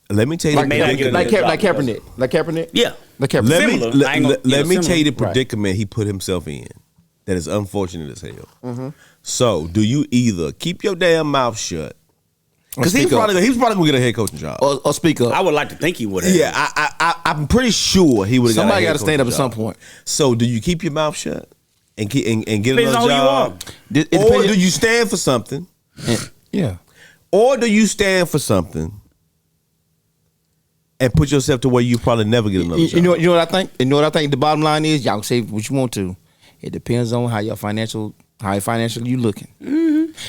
Let me tell you. Like- may not get Like another job Kaepernick. Like Kaepernick? Yeah. Like Kaepernick. Let me Similar. let, I ain't gonna- let me similar. tell you the Right. predicament he put himself in. That is unfortunate as hell. Mm-hmm. So, do you either keep your damn mouth shut? Because he's speak up. probably gonna get a head coaching job. Or speak up. I would like to think he would have. Yeah, I'm pretty sure he would have. Somebody got got to stand up at some point. So, do you keep your mouth shut and get Depends another on who you job, It or depends- do you stand for something, Yeah. or do you stand for something and put yourself to where you probably never get another job? You know what I think? You know what I think the bottom line is? Y'all can say what you want to. It depends on how financially you looking.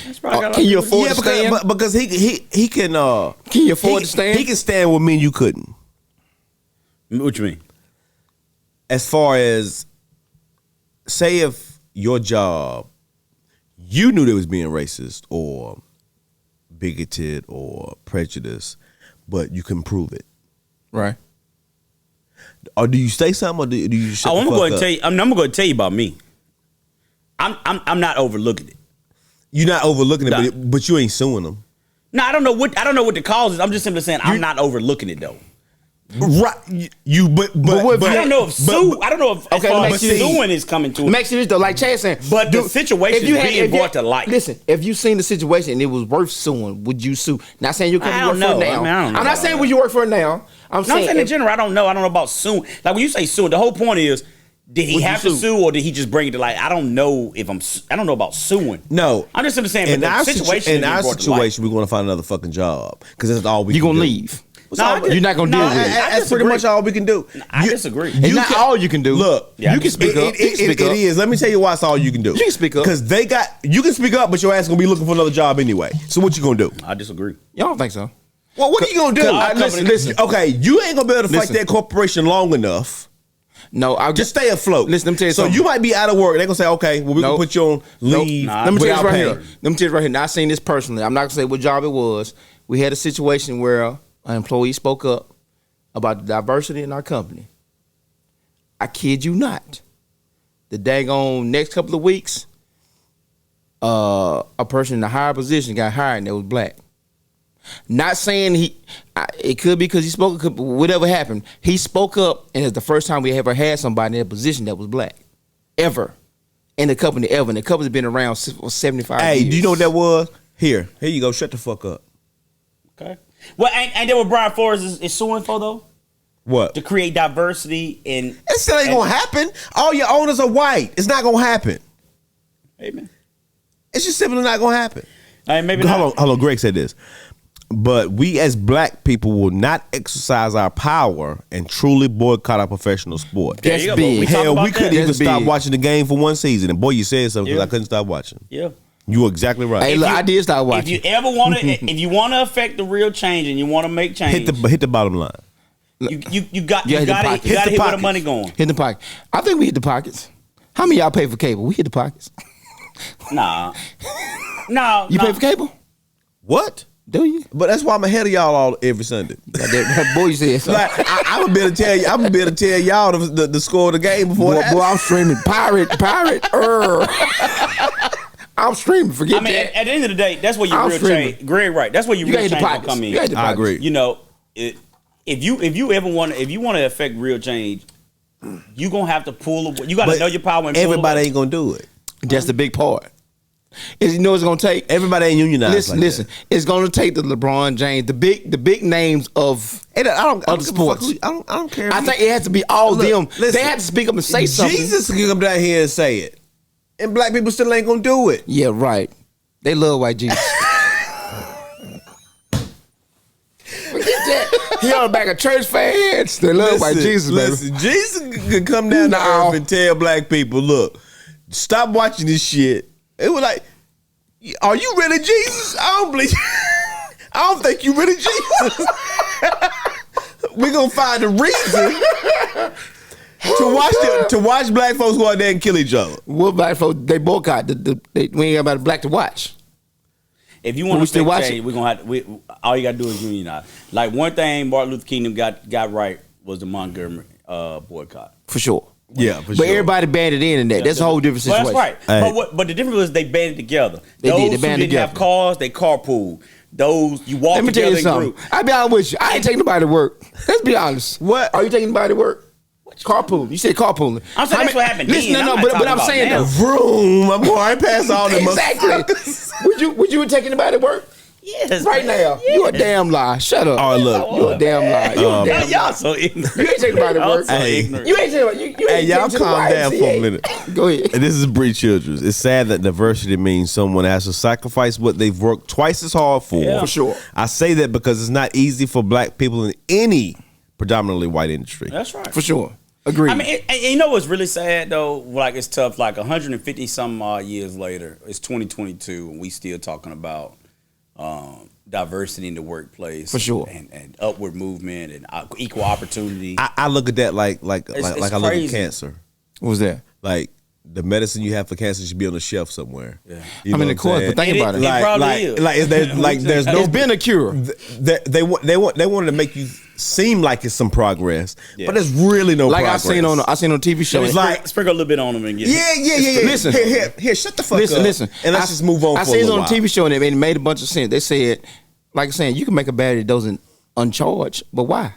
That's probably Can you afford to stand? Because he can. Can you afford to stand? He can stand with me and you couldn't. What you mean? As far as, say if your job, you knew they was being racist or bigoted or prejudiced, but you couldn't prove it. Right. Or do you say something, or do you shut the I'm fuck going to up? tell you. I'm going to tell you about me. I'm not overlooking it. You're not overlooking Nah. it, but you ain't suing them. No, I don't know what the cause is. I'm just simply saying I'm not overlooking it though. Right. But I don't know if I don't know if as Okay, far let as me see. suing is coming to it. Makes it though, like Chad saying. But the situation is being brought to light. Listen, if you seen the situation and it was worth suing, would you sue? Not saying you're I coming to don't work for know. it now. I mean, I don't know I'm not about saying that. where you work for it now. I'm No, I'm saying in if- general, I don't know about suing. Like when you say suing, the whole point is, did he Would you have to sue? sue or did he just bring it to light? I don't know I don't know about suing. No. I'm just simply saying, In but our, the situation in is being our brought to light. situation, we're going to find another fucking job because that's all we you can gonna do. leave. No, I just- You're not gonna no, deal with it. I That's pretty disagree. much all we can do. I disagree. It's not all you can do. Look, Yeah, you I can speak disagree. up. You can speak up. It is. Let me tell you why it's all you can do. You can speak up. Because you can speak up, but your ass gonna be looking for another job anyway. So what you gonna do? I disagree. Y'all don't think so? Well, what are you gonna do? Listen. Okay, you ain't gonna be able to fight Listen. that corporation long enough. No, I'll Just stay afloat. Listen, let me tell you so something. you might be out of work. They're gonna say, okay, well, we're gonna Nope. put you on leave. Nah, Let me tell you this without right pay. here. Let me tell you right here. Now, I seen this personally. I'm not gonna say what job it was. We had a situation where an employee spoke up about the diversity in our company. I kid you not. The daggone next couple of weeks, a person in a higher position got hired and it was black. Not saying it could be because he spoke up, whatever happened. He spoke up, and it's the first time we ever had somebody in a position that was black. Ever. In the company, ever. And the company's been around for 75 years. Hey, do you know what that was? Here you go. Shut the fuck up. Okay. Well, ain't that what Brian Forrest is suing for though? What? To create diversity in. It still ain't gonna happen. All your owners are white. It's not gonna happen. Amen. It's just simply not gonna happen. Maybe not. Hold on. Greg said this. But we as black people will not exercise our power and truly boycott our professional sport. That's you go, big. we talk Hell, about we couldn't that. even That's stop big. watching the game for one season. And boy, you said something because Yeah. I couldn't stop watching. Yeah. You were exactly right. Hey, look, I did start watching. If you ever want to, if you want to affect the real change and you want to make change, hit the bottom line. you got Yeah, to hit the pocket. hit Hit where the the pockets. money going. Hit the pocket. I think we hit the pockets. How many of y'all pay for cable? We hit the pockets. Nah. You pay for cable? What? Do you? But that's why I'm ahead of y'all every Sunday. That boy said so. Like, I'm gonna be able to tell you. I'm gonna be able to tell y'all the score of the game before Boy, that. I'm streaming pirate. I'm streaming. Forget I mean, that. at the end of the day, that's where your I'm real streaming. change. Greg, right? That's where your You real got hit the change will pockets. come in. You got hit the I pockets. agree. You know, if you ever want to affect real change, you gonna have to pull. You got to But know your power. And pull everybody away. ain't gonna do it. That's the big part. Is you know it's gonna take. Everybody ain't unionized. Listen. It's gonna take the LeBron James, the big names of I don't other give a fuck sports. who- I don't care. I think it has to be all Look, them. listen, They have to speak up and say something. Jesus can come down here and say it, and black people still ain't gonna do it. Yeah, right. They love white Jesus. Forget that. He on the back of church fans. They love white Jesus, baby. Listen, Jesus could come down to No. earth and tell black people, look, stop watching this shit. It was like, are you really Jesus? I don't believe. I don't think you really Jesus. We're gonna find a reason to watch black folks go out there and kill each other. What black folks, they boycott. We ain't got about black to watch. If you want we to still affect watch change, it. we're gonna have all you gotta do is unionize. Like one thing Martin Luther King got right was the Montgomery boycott. For sure. Yeah, for But everybody banded in that. That's a whole different situation. Well, that's right. Hey. But the difference was they banded together. They Those did. They who banded didn't have together. cars, they carpool. Those you walk Let me tell together you in something. groups. I'll be honest with you. I ain't taking nobody to work. Let's be honest. What? Are you taking anybody to work? Carpool. You said carpooling. I'm saying that's what happened Listen, then. no, I'm but not but I'm talking saying about though. Vroom, I'm going right past all them Exactly. motherfuckers. would you take anybody to work? Yes, Right man. now. You a damn lie. Shut up. All right, look. You a damn lie. You a damn Y'all lie. so ignorant. You ain't taking nobody to Y'all work. so Hey. ignorant. You ain't taking you Hey, ain't y'all taking to the calm down for a YMCA. minute. Go ahead. And this is Bree Childress. It's sad that diversity means someone has to sacrifice what they've worked twice as hard for. Yeah. For sure. I say that because it's not easy for black people in any predominantly white industry. That's right. For sure. Agreed. I mean, and you know what's really sad though? Like it's tough. Like 150 some odd years later, it's 2022, and we still talking about diversity in the workplace, for sure, and upward movement and equal opportunity. I look at that like I look at crazy. cancer. What was that? Like the medicine you have for cancer should be on the shelf somewhere. Yeah. You know I mean, what of course, I'm but think about it. It probably is. There's no There's been a cure. They wanted to make you seem like it's some progress, but there's really no Like progress. I seen on a TV show. It's like sprinkle a little bit on them and get yeah. Listen. Here, shut the fuck up. Listen. And let's just move on. I for seen a it little on a while. TV show and it made a bunch of sense. They said, like I'm saying, you can make a battery that doesn't uncharge, but why?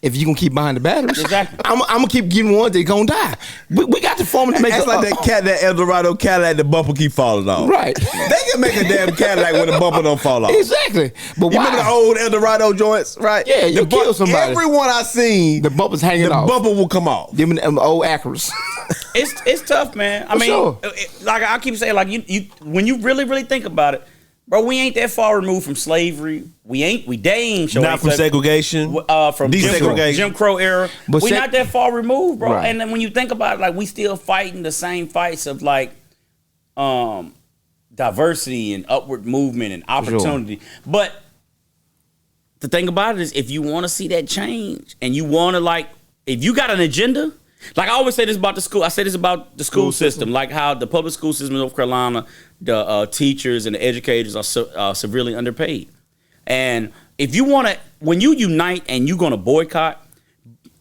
If you gonna keep buying the batteries, Exactly. I'm gonna keep getting ones that gonna die. We got the formula to make That's like that Eldorado Cadillac, the bumper keep falling off. Right. They can make a damn Cadillac when the bumper don't fall off. Exactly. But You why? remember the old Eldorado joints, right? Yeah, you kill somebody. Everyone I seen, The bumper's hanging the off. bumper will come off. Them old Acuras. It's tough, man. I For mean, sure. like I keep saying, like you when you really think about it, bro, we ain't that far removed from slavery. We ain't sure Not from segregation. from Desegregation. Jim Crow era. But We not that far removed, bro. Right. And then when you think about it, like we still fighting the same fights of like diversity and upward movement and opportunity. But the thing about it is, if you want to see that change and you want to like, if you got an agenda, like I always say this about the school. I say this about the school system, like how the public school system in North Carolina, the teachers and the educators are severely underpaid. And if you want to, when you unite and you're going to boycott,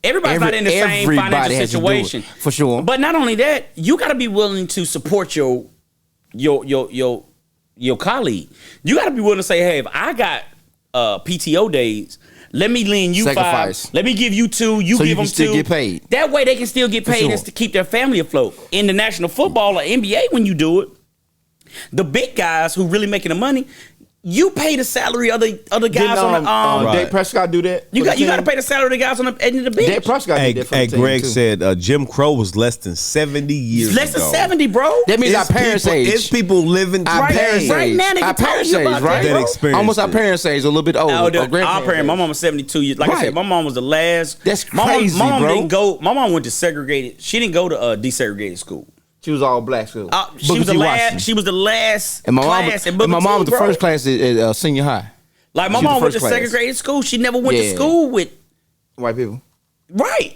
everybody's not in the same everybody financial has to do it, situation, for sure. But not only that, you got to be willing to support your colleague. You got to be willing to say, hey, if I got PTO days, let me lend you Sacrifice. 5. Let me give you 2. You So give you them can still 2. get paid. That way they can still get paid sure. and to keep their family afloat. In the National Football or NBA, when you do it, the big guys who really making the money, you pay the salary of the other guys on the Right. Dak Prescott do that? you got to pay the salary of the guys on the end of the bench. Dak Prescott Hey, did that for the team, Greg too. said Jim Crow was less than 70 years Less than ago. 70, bro. That means our It's parents' people- age. It's people living Our today. parents' Right age. now, they Our can talk parents' to you age, about right? that, bro. experienced Almost our it. parents' age, a little bit older. Oh, or dude, our grandparents' parent, my age. mom was 72 years. Like I Right. said, my mom was the last. That's my mom, crazy, my mom bro. didn't go. My mom went to segregated. She didn't go to desegregated school. She was all black school. She Booker was the T. last. Washington. She was the last And my mom, class in and Booker my mom was T, the bro. first class at senior high. Like my She was mom the went to first class. segregated school. She never went to Yeah. school with White people. right.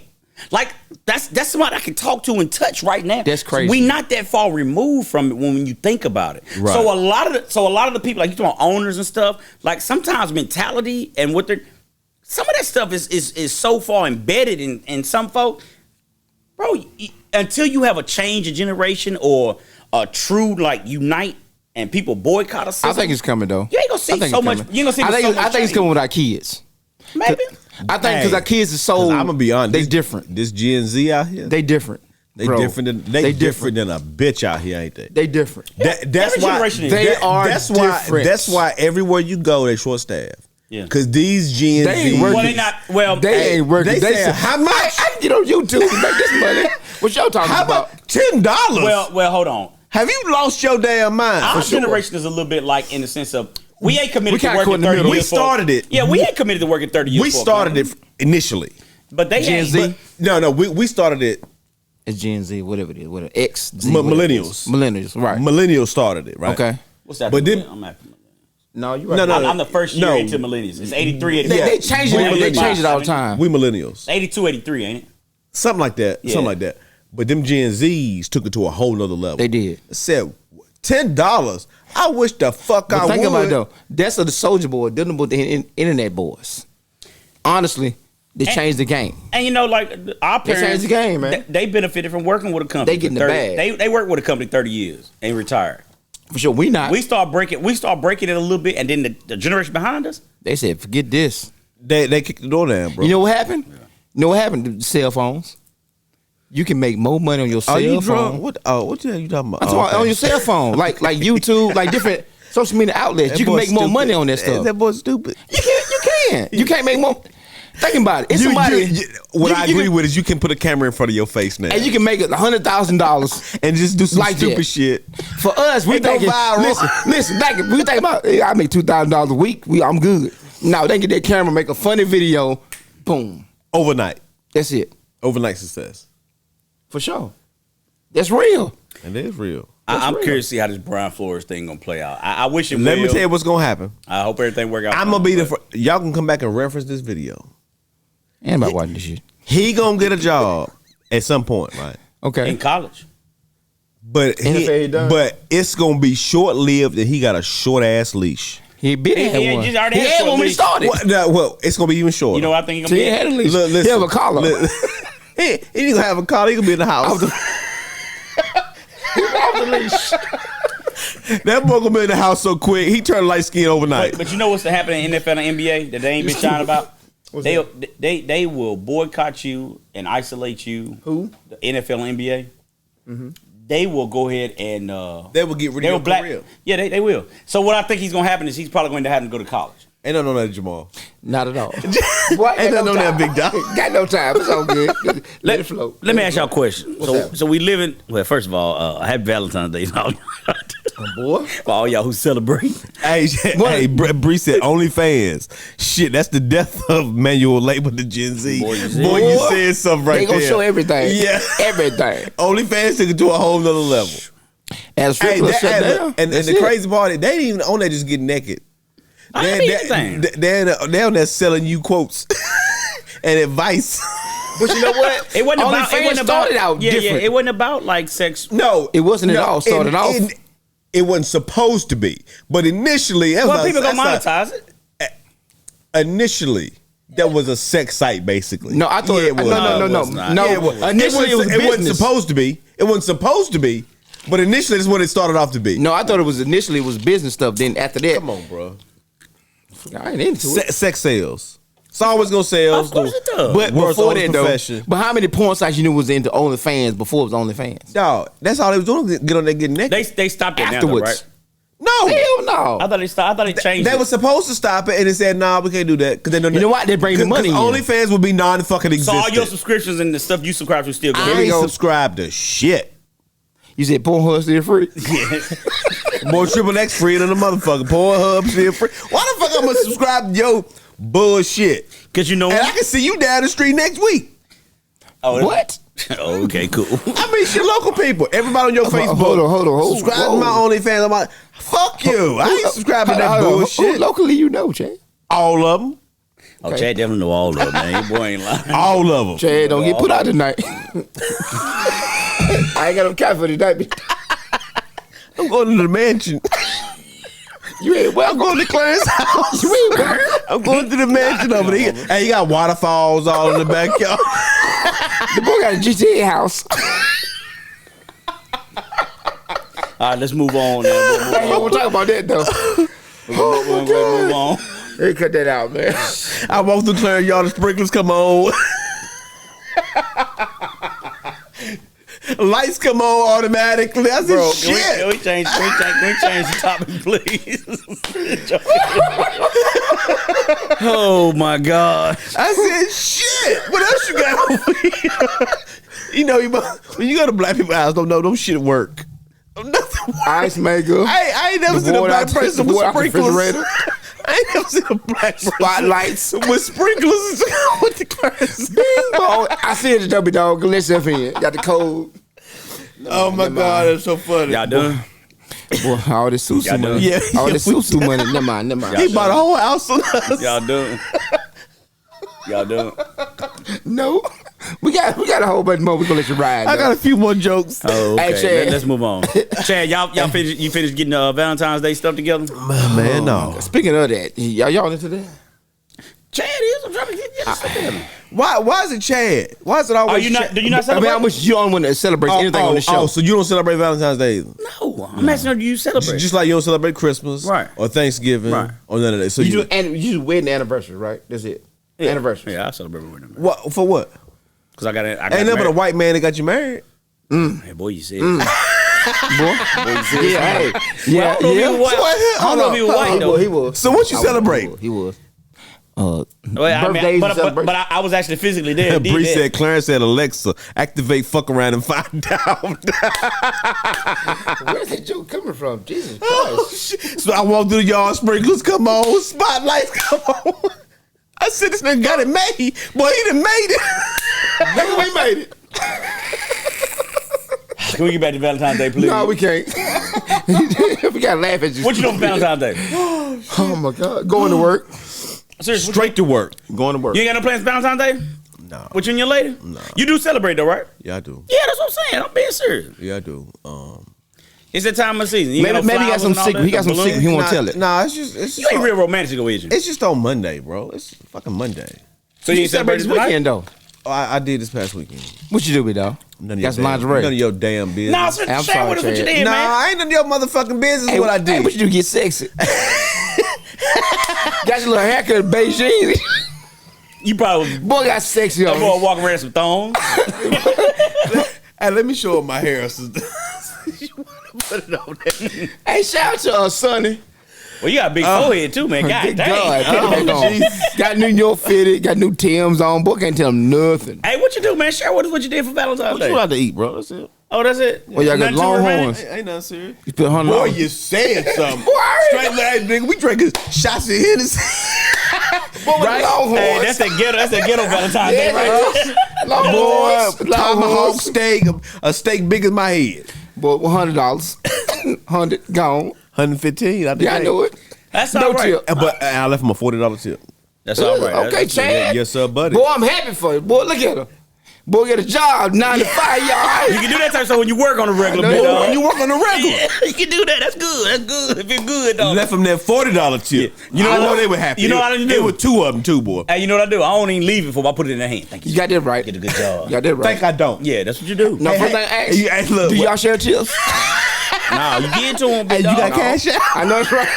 Like that's somebody I can talk to and touch right now. That's crazy. We not that far removed from it when you think about it. Right. So a lot of the people, like you talking about owners and stuff, like sometimes mentality and what they're some of that stuff is so far embedded in some folk, bro. Until you have a change of generation or a true like unite and people boycott a system, I think it's coming though. You ain't gonna see I think so it's much. coming. You ain't gonna see. I think, so much I think it's change. coming with our kids. Maybe. I think because our kids are so. I'm gonna be honest. They different. This Gen Z out here, They different. they bro. different than they different than a bitch out here, ain't they? They different. That's Every why generation is They are That's why. different. That's why everywhere you go, they short staffed. Yeah. Because these Gen They ain't Z, working. Well, they not. Well, They ain't working. they saying, how much? I can get on YouTube and make this money. What y'all talking how about? about $10? well, hold on. have you lost your damn mind? Our sure. generation is a little bit like in the sense of we ain't committed We to kinda working caught in the 30 middle. years. We started it. Yeah, we ain't committed to working 30 years. We for a started company. it initially. but they Gen ain't. Z? but- No, we started it. It's Gen Z, whatever it is, whatever X, Z, Millennials. millennials, right? Millennials started it, right? Okay. What's that? But then- I'm after. No, you right. No, no, I'm the first year No. into millennials. It's 83, 84. They change it. We They millennials. change it all the time. We millennials. 82, 83, ain't it? Something like that. Yeah. Something like that. But them Gen Zs took it to a whole nother level. They did. Said $10. I wish the fuck But I think would. about it though. That's the Soldier Boy dealing with the internet boys. Honestly, they changed the game. And you know, like our parents, changed the game, man. They benefited from working with a company. They getting for the 30 bag. They worked with a company 30 years and retired. For sure, we not. We start breaking it a little bit, and then the generation behind us. They said, forget this. They kicked the door down, bro. You know what happened? You know what happened to cell phones? You can make more money on your cell Are you phone. drunk? What the hell you talking about? I'm talking about on your cell phone, like YouTube, like different social media outlets. You can make more money on that stuff. That boy's stupid. You can't make more. Think about it. It's somebody. What I agree can, with is you can put a camera in front of your face now, and you can make $100,000 and just do some like stupid that. shit. For us, we It go thinking. viral. Listen. We think about. Hey, I make $2,000 a week. I'm good. Now they get that camera, make a funny video, boom. Overnight That's it. success. For sure. That's real. And it is real. I'm curious to see how this Brian Flores thing gonna play out. I wish it Let will. me tell you what's gonna happen. I hope everything work out. I'm gonna be the y'all can come back and reference this video. And about watching this shit. He gonna get a job at some point, right? Okay. in college. But NFL he done. but it's gonna be short lived, and he got a short ass leash. He been had He one. just already He had had one one when he leash. started. Well, it's gonna be even shorter. You know what I think he So gonna he be? had a leash. Listen, He have a collar. he ain't gonna have a collar. He gonna be in the house. Off the leash. That boy gonna be in the house so quick. He turned light skin overnight. But you know what's happening in NFL and NBA that they ain't been shine about? They will boycott you and isolate you. Who? The NFL and NBA. They will go ahead and They will get rid of your career. Yeah, they will. So what I think he's gonna happen is he's probably going to have him go to college. Ain't no that JaMar. Not at all. Boy, Ain't no that big dog. Got no time. It's all good. Let it flow. Let me ask y'all a question. What's So we live in. Well, first of all, happy Valentine's Day, Boy. for all y'all who celebrate. Hey, Bree said OnlyFans. Shit, that's the death of manual labor to Gen Z. Boy, you said- Boy, you said something right They there. gonna show everything. Yeah. Everything. OnlyFans took it to a whole nother level. As strip club shut down. And that's the it. crazy part is they ain't even on there just getting naked. I mean, anything. They're on there selling you quotes and advice. But you know what? It wasn't about. It OnlyFans wasn't about. started out Yeah, different. yeah. It wasn't about like sex. No, It wasn't at all started off. It wasn't supposed to be, but initially, that Well, was people gonna that's monetize it. initially. That was a sex site, basically. No, I thought Yeah, it was. No, it was not. No, Yeah, it was. initially it was wasn't business. supposed to be. It wasn't supposed to be, but initially that's what it started off to be. No, I thought it was initially it was business stuff. Then after that, Come on, bro. I ain't into it. Sex sales. It's always gonna sell. Of course it does. But World's before oldest that though, profession. but how many porn sites you knew was into OnlyFans before it was OnlyFans? Dog, that's all they was doing. Get on there, get naked. They stopped it now, though, Afterwards. right? No, Hell no. I thought they stopped. I thought they changed. they it. were supposed to stop it, and they said, "Nah, we can't do that." Because they know You know what? They bring the money in. OnlyFans would be non-fucking So existent. all your subscriptions and the stuff you subscribe to still go. I we ain't go. subscribed to shit. You said Pornhub still free? More Triple X free than a motherfucker. Pornhub still free. Why the fuck I'm gonna subscribe to your bullshit? Because you know. And I can see you down the street next week. Oh, What? Oh, okay, cool. I mean, shit, local people. Everybody on your Facebook. Hold on. Subscribe to my OnlyFans. I'm like, fuck you. I ain't subscribing to that Who bullshit. locally you know, Chad? All of them. Oh, Chad definitely know all of them, man. Your boy ain't lying. All of them. Chad, don't get put out tonight. I ain't got no cash for tonight. I'm going to the mansion. You ain't I'm welcome. going to Clarence house. You ain't welcome. I'm going to the mansion over there. Hey, you got waterfalls all in the backyard. The boy got a GTA house. All right, let's move on now. I ain't gonna talk about that though. Move on. They cut that out, man. I walk through Clarence yard, the sprinklers come on. Lights come on automatically. I said, Bro, shit. can we change the topic, please? Oh my God! I said, shit. What else you got over here? You know, when you go to black people's house, don't know, them shit work. Nothing. Ice maker. I ain't never seen a black person with sprinklers. Refrigerator. I ain't never seen a black person Spotlights. with sprinklers with the Clarence. Oh, I see it, W dog. Let yourself in. Got the code. Oh my God, that's so funny. Y'all done? Boy, all this susu Y'all money. Yeah, all yeah, this we susu money. Never mind. He bought a whole house on us. Y'all done? Y'all done? No, we got a whole bunch more. We gonna let you ride. I though. got a few more jokes. Oh, okay. Hey, Chad. Let's move on. Chad, y'all finished getting Valentine's Day stuff together? Man, no. Speaking of that, y'all into that? Chad is. I'm trying to get this stuff together. Why is it Chad? Why is it always Are you not? Chad? Do you not I mean, celebrate? how much you don't want to celebrate anything on the show? Oh, so you don't celebrate Valentine's Day either? No, I'm asking her. Do you celebrate? Just like you don't celebrate Christmas, Right. or Thanksgiving, Right. or none of that. So you do wedding anniversary, right? That's it. Anniversary. Yeah, I celebrate with them. what for? What? Because I got Ain't nothing but a white man that got you married. Hey, boy, you said. Boy. Yeah, hey. Yeah, I don't know if he yeah. was white. I don't know if he was white though. He was. So what you celebrate? He was. Well, I mean, Birthdays but and I was actually physically there. did Bree that. said, Clarence said, Alexa, activate fuck around and find out. Where's that joke coming from? Jesus Oh, Christ. shit. So I walked through the yard, sprinklers come on, spotlights come on. I said, this nigga got it made. Boy, he done made it. Nigga, we made it. Can we get back to Valentine's Day, please? No, we can't. We gotta laugh at you. What you doing for Valentine's Day? Oh my God, going to work. Seriously, Straight to work. Going to work. You ain't got no plans for Valentine's Day? No. With you and your lady? No. You do celebrate though, right? Yeah, I do. Yeah, that's what I'm saying. I'm being serious. Yeah, I do. It's that time of season. You Maybe, got no maybe he got flowers some and all secret. that, He got no some balloons? secret. He won't tell it. Nah, it's just You ain't real romantic, is you? It's just on Monday, bro. It's fucking Monday. So you ain't Celebrate celebrating this weekend though. Oh, I did this past weekend. What you do with though? None of Got some your lingerie. None of your damn business. No, so I'm share sorry, with us what you Chad. did, Nah, man. I ain't none of your motherfucking business. Hey, what I did. Hey, what you do? Get sexy. Got your little haircut in Beijing. You probably Boy got sexy that on. boy walking around some thongs. Hey, let me show him my hair, sister. You wanna put it on there? Hey, shout out to Sonny. Well, you got a big forehead too, man. God Good dang. God. Put it back on. Jesus. Got New York fitted. Got new Timbs on. Boy can't tell him nothing. Hey, what you do, man? Share with us what you did for Valentine's What Day. you like to eat, bro? That's it. Oh, that's it. Well, y'all got Nothing too romantic? Longhorns. Ain't nothing serious. You put $100. Boy, you said something. Boy, I already Straight like nigga, we drinking shots of Hennessy. right? Longhorns. Hey, that's that ghetto Valentine's Day, Yeah, right? Longhorns. Boy, tomahawk Longhorns. steak, a steak big as my head. Boy, $100. 100 gone. 115. I think. Yeah, I know it. That's No all right. tip. But I left him a $40 tip. That's all right. Okay, That's- Chad. Yes, sir, buddy. Boy, I'm happy for you. Boy, look at her. Boy, get a job, 9 to 5, y'all. You can do that type of stuff when you work on a regular, I know bit, you dog. When you work on the regular. Yeah, you can do that. That's good. That's good. If it's good, though. Left him that $40 tip. Yeah. You know I know what? they were happy. You know what I do? It was two of them too, boy. Hey, you know what I do? I don't even leave it before I put it in their hand. Thank you. You got that right. Get a good job. You got that right. Think I don't. Yeah, that's what you do. No, Hey, first hey, thing I ask, hey, look, do what- y'all share tips? Nah, you get to them, Hey, big you dog. got cash out? I know that's right.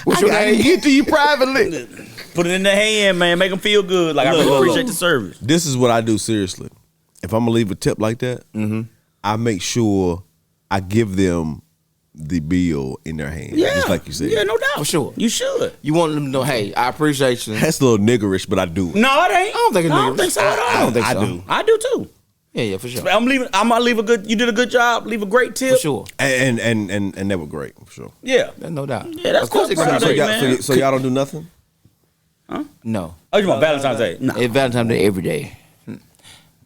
What's I your can name? get to you privately. Put it in their hand, man. Make them feel good. Like, I really appreciate the service. This is what I do seriously. If I'm gonna leave a tip like that, I make sure I give them the bill in their hand, just like you said. Yeah, no doubt. For sure. You should. You want them to know, hey, I appreciate you. That's a little niggerish, but I do it. No, it ain't. I don't think it's I don't niggas. think so at all. I don't think so. I do. I do too. Yeah, for sure. I'm gonna leave a good. You did a good job. Leave a great tip. For sure. And they were great, for sure. Yeah. That's no doubt. Yeah, that's Of course cool. it's gonna So, be Valentine's great. Day, man. so y'all don't do nothing? No. Oh, you want Valentine's Day? No. It's Valentine's Day every day.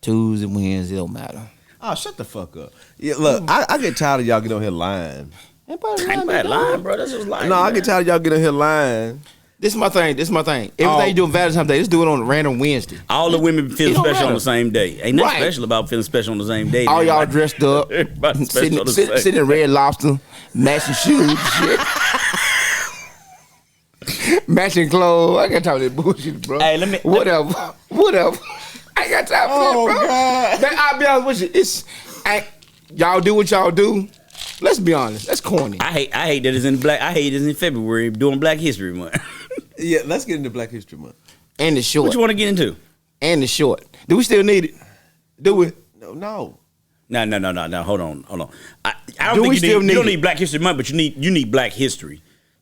Tuesday, Wednesday, it don't matter. Oh, shut the fuck up. Yeah, look, I get tired of y'all getting on here lying. Ain't bad lying, bro. That's just lying. No, I get tired of y'all getting on here lying. This is my thing. Everything Oh. you do on Valentine's Day, just do it on a random Wednesday. All the women feel It don't special on matter. the same day. Ain't nothing Right. special about feeling special on the same day. All man. y'all Like, dressed up, everybody special on the sitting same. in Red Lobster, matching shoes, shit. Matching clothes. I got time for that bullshit, bro. Hey, let me- Whatever. I ain't got time for that, bro. God. Man, I'll be honest with you. Y'all do what y'all do. Let's be honest. That's corny. I hate that it's in black. I hate it's in February doing Black History Month. Yeah, let's get into Black History Month. And the short. What you want to get into? And the short. Do we still need it? Do we? No. No. Hold on. I Do don't we think still you need don't it? need Black History Month, but you need Black History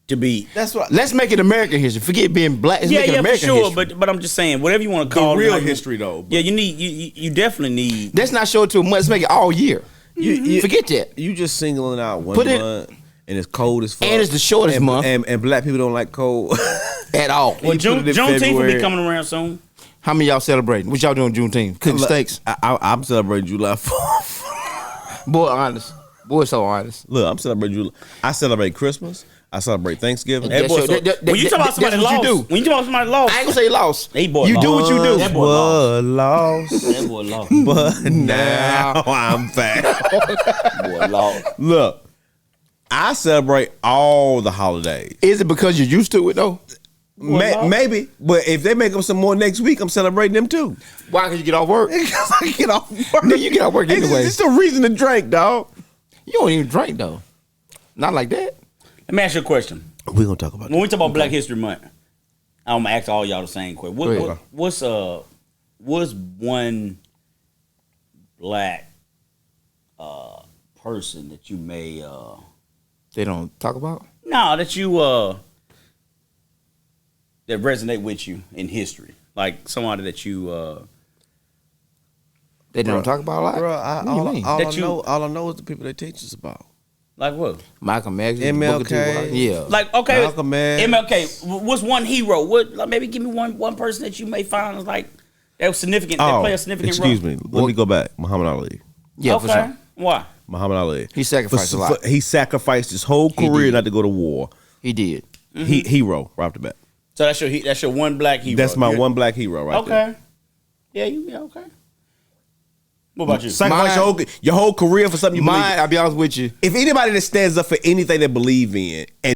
to be. That's what. Let's make it American history. Forget being black. Let's make it for American sure. history. But I'm just saying, whatever you want to call real it, history, though. Yeah, you definitely need. Let's not show it to a month. Let's make it all year. You Forget that. You just singling out one Put it- month, and it's cold as fuck. And it's the shortest month. And black people don't like cold. At all. Well, You put it in Juneteenth will February. be coming around soon. How many of y'all celebrating? What y'all doing Juneteenth? Cooking steaks? I'm celebrating July 4th. Boy, honest. Boy, so honest. Look, I'm celebrating July. I celebrate Christmas. I celebrate Thanksgiving. That- Hey, boy, That's so your- that- when you talk about that's somebody what you lost, do. when you talk about somebody lost, I ain't gonna say lost. Hey, boy, You do what you do. That boy lost. lost. That boy lost. But now I'm fat. Boy lost. Look, I celebrate all the holidays. Is it because you're used to it though? Maybe, but if they make up some more next week, I'm celebrating them too. Why? Because you get off work? Because I get off work. No, you get off work anyway. It's a reason to drink, dog. You don't even drink though. Not like that. Let me ask you a question. We're gonna talk about When we talk about Black History Month, I'm gonna ask all y'all the same question. Go ahead. What's one black person that you may They don't talk about. that you that resonate with you in history, like somebody that you They don't talk about a lot. Bro, What do you mean? all I know is the people they teach us about. like what? Malcolm X, MLK. Booker T. Washington. Yeah. Like okay, Malcolm X. MLK. What's one hero? What? Like maybe give me one person that you may find is like that was significant. That play a significant excuse role. me. Let me go back. Muhammad Ali. Yeah, for sure. Why? Muhammad Ali. He sacrificed a lot. He sacrificed his whole career did. not to go to war. He did. Hero, right off the bat. So that's your one black hero. That's my one black hero right there. Okay. Yeah, okay. What about you? Sacrifice your whole career for something you believe in. I'll be honest with you. If anybody that stands up for anything they believe in and